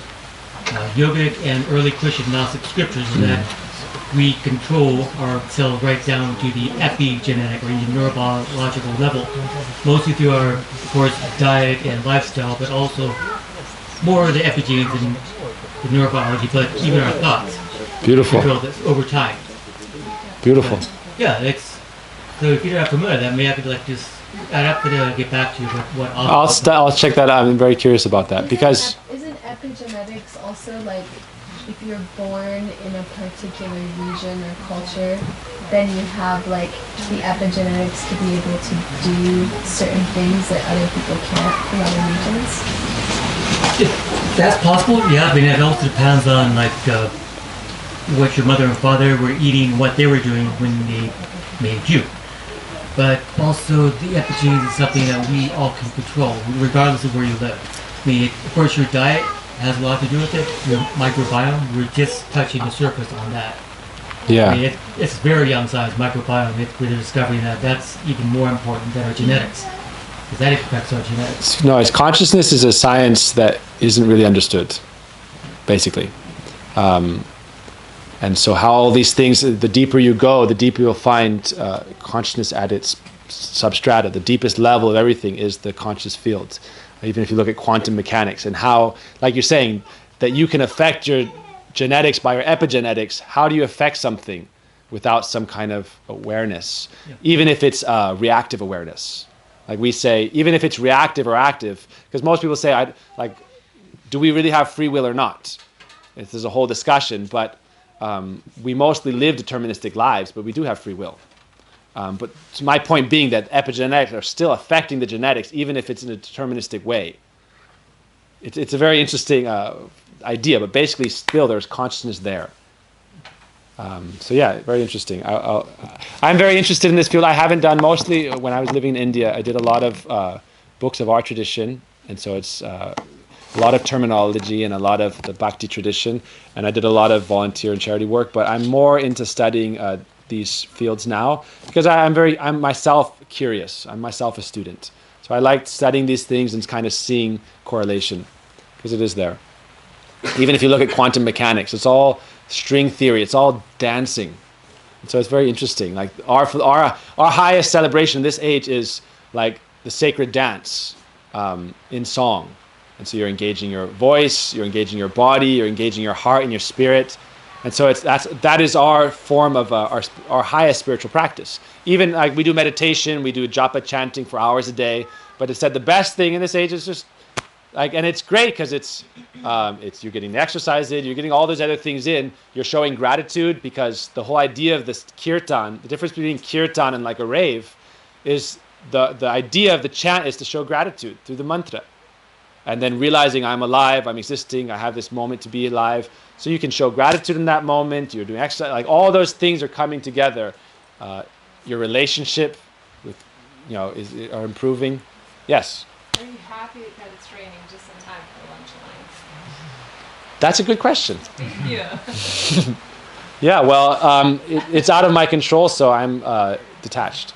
yogic and early Christian Gnostic scriptures, that we control our cells right down to the epigenetic or even neurobiological level, mostly through our, of course, diet and lifestyle, but also more of the epigenes and the neurobiology, but even our thoughts. Beautiful. Control this over time. Beautiful. Yeah, it's so if you're not familiar, that may have to like just I'd have to get back to you with what I'll check that out. I'm very curious about that because Isn't epigenetics also like if you're born in a particular region or culture, then you have like the epigenetics to be able to do certain things that other people can't from other regions? If that's possible, yeah. I mean, it also depends on like what your mother and father were eating, what they were doing when they made you. But also the epigenes is something that we all can control, regardless of where you live. I mean, of course, your diet has a lot to do with it. Your microbiome, we're just touching the surface on that. yeah. I mean, it's very young science, microbiome. We're discovering that that's even more important than our genetics, because that affects our genetics. No, it's consciousness is a science that isn't really understood, basically. And so how all these things, the deeper you go, the deeper you'll find consciousness at its substrata. The deepest level of everything is the conscious field. Even if you look at quantum mechanics and how, like you're saying, that you can affect your genetics by your epigenetics, how do you affect something without some kind of awareness? Yeah. Even if it's reactive awareness. Like we say, even if it's reactive or active, because most people say, do we really have free will or not? There's a whole discussion, but we mostly live deterministic lives, but we do have free will. But my point being that epigenetics are still affecting the genetics, even if it's in a deterministic way. It's a very interesting idea, but basically still there's consciousness there. So yeah, very interesting. I'm very interested in this field. I haven't done mostly, when I was living in India, I did a lot of books of our tradition, and so it's a lot of terminology and a lot of the Bhakti tradition, and I did a lot of volunteer and charity work, but I'm more into studying these fields now because I'm myself curious. I'm myself a student. So I like studying these things and kind of seeing correlation because it is there. Even if you look at quantum mechanics, it's all string theory, it's all dancing. And so it's very interesting. Like our highest celebration in this age is like the sacred dance in song. And so you're engaging your voice, you're engaging your body, you're engaging your heart and your spirit. And so that is our form of our highest spiritual practice. Even like we do meditation, we do japa chanting for hours a day. But it said the best thing in this age is just like, and it's great because it's you're getting the exercise in, you're getting all those other things in. You're showing gratitude because the whole idea of this kirtan, the difference between kirtan and like a rave, is the idea of the chant is to show gratitude through the mantra. And then realizing I'm alive, I'm existing, I have this moment to be alive. So you can show gratitude in that moment, you're doing exercise, like all those things are coming together your relationship with, are improving. Yes? Are you happy that it's raining just in time for lunch line? That's a good question. Yeah. Yeah, well, it's out of my control, so I'm detached.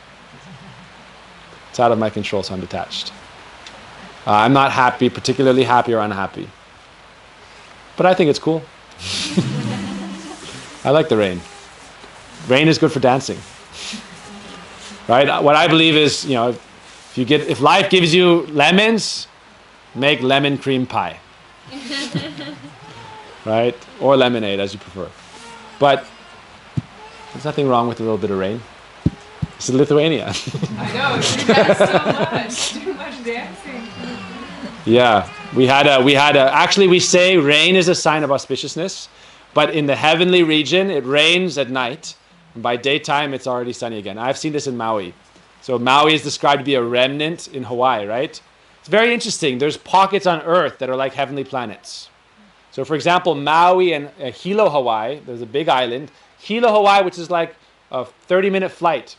It's out of my control, so I'm detached. I'm not happy, particularly happy or unhappy. But I think it's cool. I like the rain. Rain is good for dancing. Right? What I believe is, if life gives you lemons, make lemon cream pie. Right? Or lemonade, as you prefer. But there's nothing wrong with a little bit of rain. It's Lithuania. I know, you dance so much. Too much dancing. Yeah. Actually we say rain is a sign of auspiciousness, but in the heavenly region, it rains at night. And by daytime, it's already sunny again. I've seen this in Maui. So Maui is described to be a remnant in Hawaii, right? It's very interesting. There's pockets on Earth that are like heavenly planets. So for example, Maui and Hilo, Hawaii, there's a big island. Hilo, Hawaii, which is like a 30-minute flight.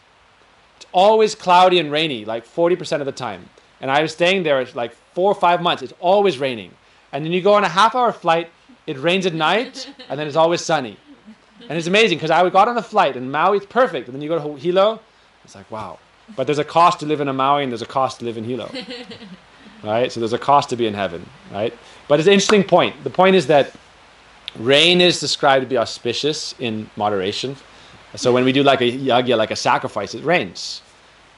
It's always cloudy and rainy, like 40% of the time. And I was staying there like 4 or 5 months. It's always raining. And then you go on a half-hour flight, it rains at night, and then it's always sunny. And it's amazing because I got on a flight and Maui, it's perfect. And then you go to Hilo, it's like, wow. But there's a cost to live in a Maui and there's a cost to live in Hilo. Right? So there's a cost to be in heaven, right? But it's an interesting point. The point is that rain is described to be auspicious in moderation. So when we do like a yagya, like a sacrifice, it rains.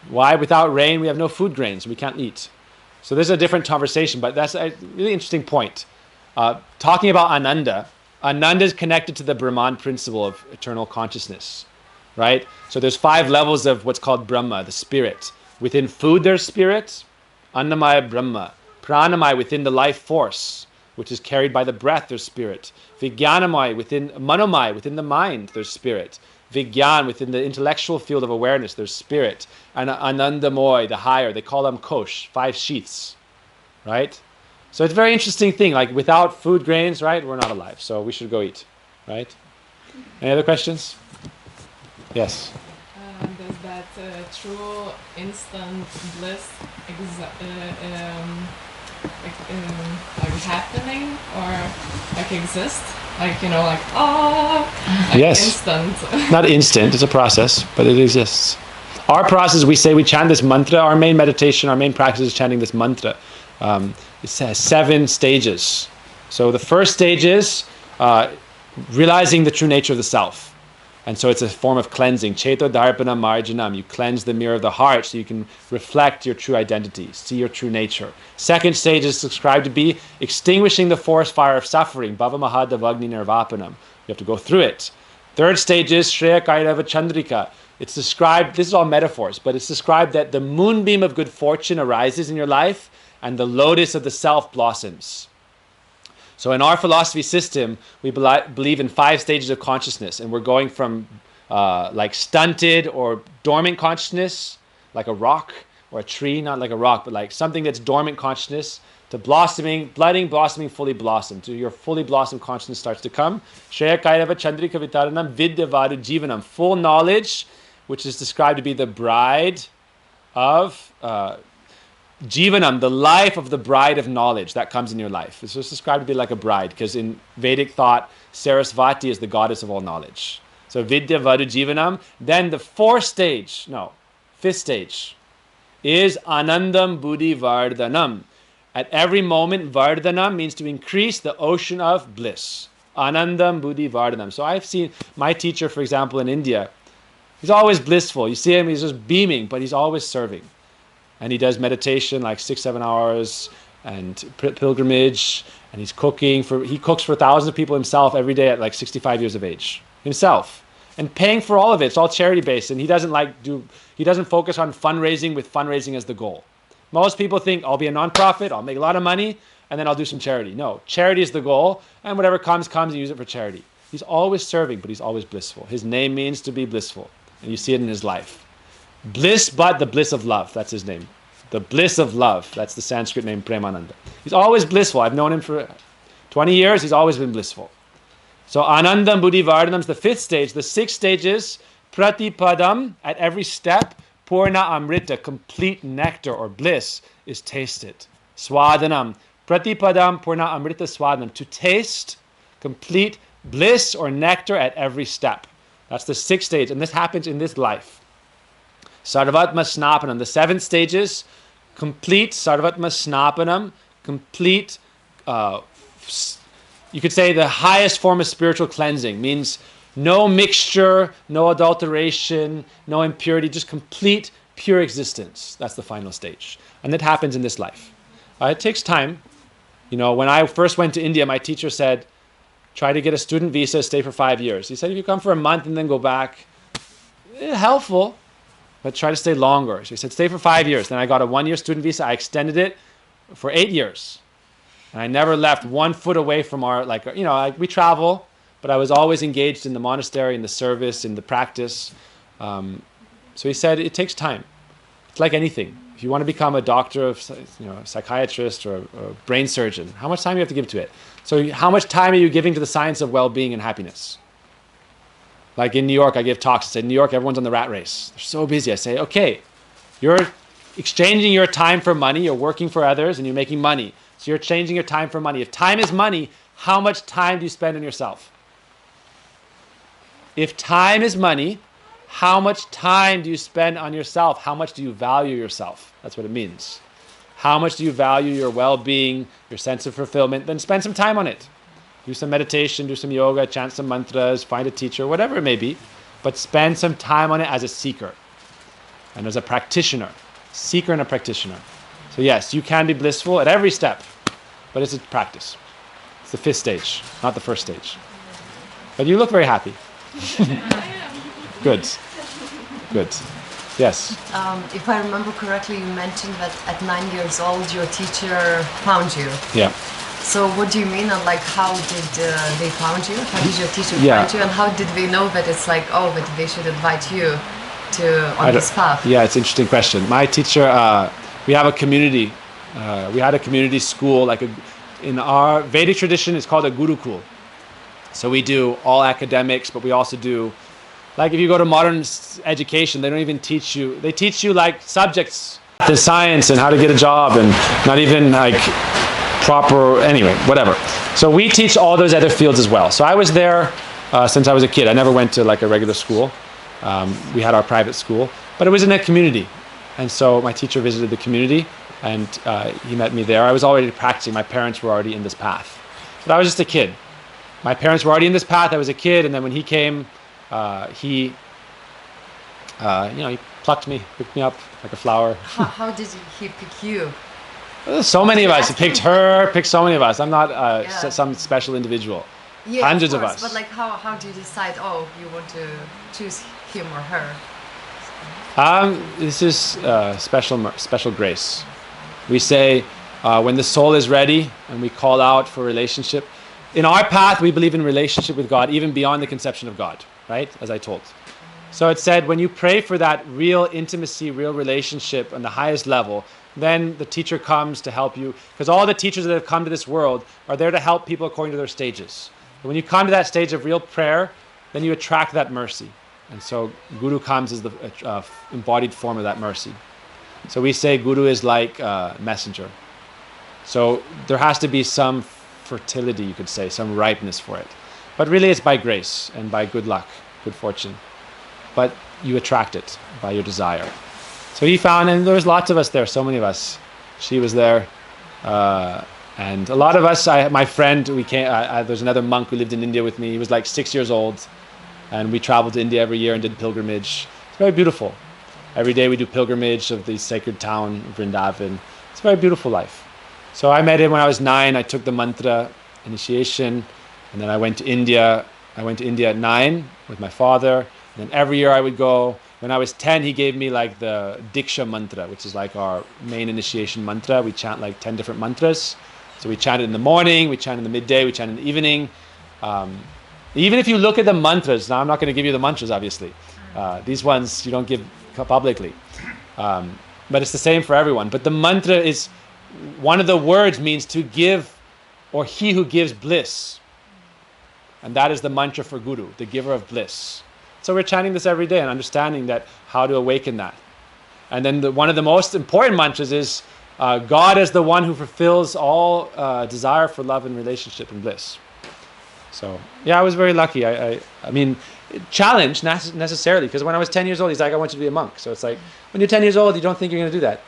Why? Without rain, we have no food grains. We can't eat. So this is a different conversation, but that's a really interesting point. Talking about Ananda, Ananda is connected to the Brahman principle of eternal consciousness, right? So there's 5 levels of what's called Brahma, the spirit. Within food, there's spirit, Annamaya Brahma. Pranamaya, within the life force, which is carried by the breath, there's spirit. Vijnanamaya, Manomaya, within the mind, there's spirit. Vigyan, within the intellectual field of awareness, there's spirit. And Anandamoy, the higher, they call them kosh, 5 sheaths, right? So it's a very interesting thing. Like without food grains, right, we're not alive. So we should go eat, right? Any other questions? Yes. Does that true instant bliss happening or like exist? Like, like yes. Instant. Not instant, it's a process, but it exists. Our process, we chant this mantra. Our main meditation, our main practice is chanting this mantra. It has 7 stages. So the first stage is realizing the true nature of the self. And so it's a form of cleansing. Cheto darpana marjanam. You cleanse the mirror of the heart so you can reflect your true identity, see your true nature. Second stage is described to be extinguishing the forest fire of suffering. Bhava mahadavagni nirvapanam. You have to go through it. Third stage is Shreya Kairava Chandrika. It's described, this is all metaphors, but it's described that the moonbeam of good fortune arises in your life and the lotus of the self blossoms. So in our philosophy system, we believe in 5 stages of consciousness, and we're going from like stunted or dormant consciousness, like a rock or a tree, not like a rock, but like something that's dormant consciousness, to blossoming, budding, blossoming, fully blossomed. So your fully blossomed consciousness starts to come. Shreya Kairava Chandrika Vitaranam Vidya Vadu Jivanam. Full knowledge, which is described to be the bride of Jivanam, the life of the bride of knowledge that comes in your life. It's just described to be like a bride, because in Vedic thought, Sarasvati is the goddess of all knowledge. So Vidya Vadu Jivanam. Then the 5th stage is Anandam Buddhi Vardhanam. At every moment, Vardhanam means to increase the ocean of bliss. Anandam Buddhi Vardhanam. So I've seen my teacher, for example, in India. He's always blissful. You see him, he's just beaming, but he's always serving. And he does meditation like 6-7 hours and pilgrimage, and he cooks for thousands of people himself every day at like 65 years of age. Himself. And paying for all of it. It's all charity based, and he doesn't focus on fundraising with fundraising as the goal. Most people think, I'll be a non-profit, I'll make a lot of money, and then I'll do some charity. No, charity is the goal, and whatever comes, and use it for charity. He's always serving, but he's always blissful. His name means to be blissful, and you see it in his life. Bliss, but the bliss of love. That's his name. The bliss of love. That's the Sanskrit name, Premananda. He's always blissful. I've known him for 20 years. He's always been blissful. So Anandam Buddhi Vardhanam is the 5th stage. The 6th stage is Pratipadam, at every step, Purna Amrita, complete nectar or bliss, is tasted. Swadanam, Pratipadam Purna Amrita Swadanam, to taste complete bliss or nectar at every step. That's the 6th stage, and this happens in this life. Sarvatma Snapanam, the 7 stages, complete Sarvatma Snapanam, complete, you could say the highest form of spiritual cleansing, means no mixture, no adulteration, no impurity, just complete pure existence. That's the final stage. And that happens in this life. It takes time. You know, when I first went to India, my teacher said, try to get a student visa, stay for 5 years. He said, if you come for a month and then go back, helpful, but try to stay longer. So he said, stay for 5 years. Then I got a 1-year student visa. I extended it for 8 years. And I never left 1 foot away from our, we travel, but I was always engaged in the monastery, in the service, in the practice. So he said, it takes time. It's like anything. If you want to become a doctor, a psychiatrist, or a brain surgeon, how much time do you have to give to it? So how much time are you giving to the science of well-being and happiness? Like in New York, I give talks. I say, in New York, everyone's on the rat race. They're so busy. I say, okay, you're exchanging your time for money. You're working for others, and you're making money. So you're changing your time for money. If time is money, how much time do you spend on yourself? If time is money, how much time do you spend on yourself? How much do you value yourself? That's what it means. How much do you value your well-being, your sense of fulfillment? Then spend some time on it. Do some meditation, do some yoga, chant some mantras, find a teacher, whatever it may be. But spend some time on it as a seeker and as a practitioner. Seeker and a practitioner. So yes, you can be blissful at every step, but it's a practice. It's the 5th stage, not the 1st stage. But you look very happy. Good. Good. Yes. If I remember correctly, you mentioned that at 9 years old, your teacher found you. Yeah. So what do you mean? And like, how did they found you? How did your teacher find you? And how did they know that it's like, oh, that they should invite you on this path? Yeah, it's an interesting question. My teacher, we have a community. We had a community school, in our Vedic tradition, it's called a gurukul. So we do all academics, but we also do, if you go to modern education, they don't even teach you. They teach you subjects, the science and how to get a job, and not even proper, anyway, whatever. So we teach all those other fields as well. So I was there since I was a kid. I never went to a regular school. We had our private school, but it was in a community. And so my teacher visited the community, and he met me there. I was already practicing. My parents were already in this path. But I was just a kid. My parents were already in this path. I was a kid, and then when he came, he plucked me, picked me up like a flower. How did he pick you? So many of us. He picked her, picked so many of us. I'm not some special individual. Yeah, hundreds of us. But how do you decide, you want to choose him or her? This is special grace. We say when the soul is ready and we call out for relationship. In our path, we believe in relationship with God, even beyond the conception of God, right? As I told. So it said, when you pray for that real intimacy, real relationship on the highest level, then the teacher comes to help you. Because all the teachers that have come to this world are there to help people according to their stages. And when you come to that stage of real prayer, then you attract that mercy. And so Guru comes as the embodied form of that mercy. So we say Guru is like a messenger. So there has to be some fertility, you could say, some ripeness for it. But really it's by grace and by good luck, good fortune. But you attract it by your desire. So he found, and there was lots of us there, so many of us. She was there. And a lot of us, my friend, we came, there's another monk who lived in India with me. He was 6 years old. And we traveled to India every year and did pilgrimage. It's very beautiful. Every day we do pilgrimage of the sacred town, Vrindavan. It's a very beautiful life. So I met him when I was 9. I took the mantra initiation. And then I went to India. I went to India at 9 with my father. And then every year I would go. When I was 10, he gave me the Diksha mantra, which is our main initiation mantra. We chant 10 different mantras. So we chant it in the morning, we chant in the midday, we chant in the evening. Even if you look at the mantras, now I'm not going to give you the mantras, obviously. These ones you don't give publicly. But it's the same for everyone. But the mantra is, one of the words means to give, or he who gives bliss. And that is the mantra for Guru, the giver of bliss. So we're chanting this every day and understanding that how to awaken that. And then one of the most important mantras is God is the one who fulfills all desire for love and relationship and bliss. So yeah, I was very lucky. I mean, challenged necessarily, because when I was 10 years old, he's like, I want you to be a monk. So it's like, when you're 10 years old, you don't think you're going to do that,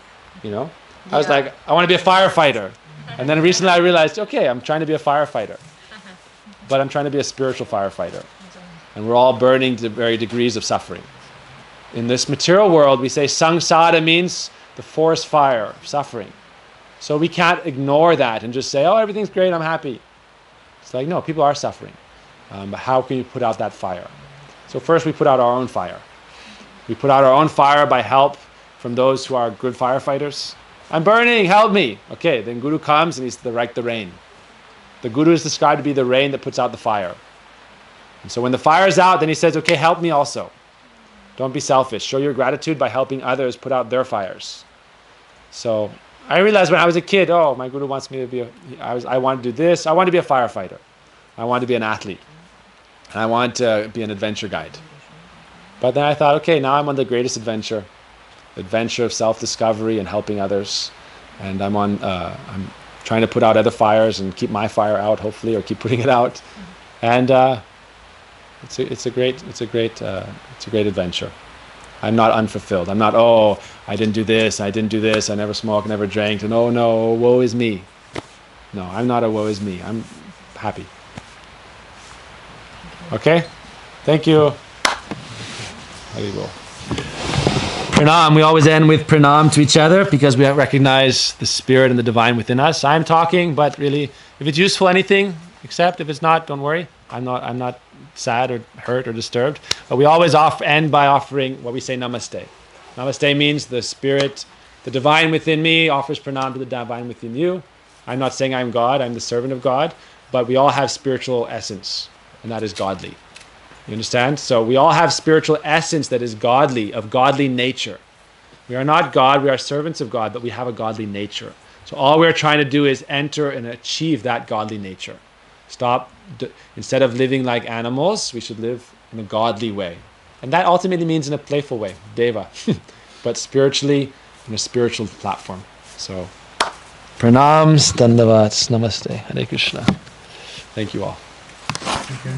you know? I was like, I want to be a firefighter. And then recently I realized, okay, I'm trying to be a firefighter. But I'm trying to be a spiritual firefighter. And we're all burning to varying degrees of suffering. In this material world, we say samsara means the forest fire of suffering. So we can't ignore that and just say, oh, everything's great, I'm happy. It's like, no, people are suffering. But how can you put out that fire? So first we put out our own fire. We put out our own fire by help from those who are good firefighters. I'm burning, help me. Okay, then Guru comes and he's like the rain. The Guru is described to be the rain that puts out the fire. And so when the fire is out, then he says, okay, help me also. Don't be selfish. Show your gratitude by helping others put out their fires. So I realized when I was a kid, oh, my Guru wants me to be I want to do this. I want to be a firefighter. I want to be an athlete. And I want to be an adventure guide. But then I thought, okay, now I'm on the greatest adventure of self-discovery and helping others. And I'm trying to put out other fires and keep my fire out, hopefully, or keep putting it out. And it's a great adventure. I'm not unfulfilled. I'm not, oh, I didn't do this, I never smoked, never drank, and oh no, woe is me. No, I'm not a woe is me. I'm happy. Okay? Thank you. Haribol. Pranam, we always end with pranam to each other because we recognize the spirit and the divine within us. I'm talking, but really, if it's useful, anything, accept. If it's not, don't worry. I'm not sad or hurt or disturbed. But we always end by offering what we say namaste. Namaste means the spirit, the divine within me offers pranam to the divine within you. I'm not saying I'm God, I'm the servant of God, but we all have spiritual essence, and that is godly. You understand? So we all have spiritual essence that is godly, of godly nature. We are not God, we are servants of God, but we have a godly nature. So all we're trying to do is enter and achieve that godly nature. Instead of living like animals, we should live in a godly way. And that ultimately means in a playful way, deva, but spiritually, in a spiritual platform. So, pranams, dandavats, namaste, Hare Krishna. Thank you all. Okay.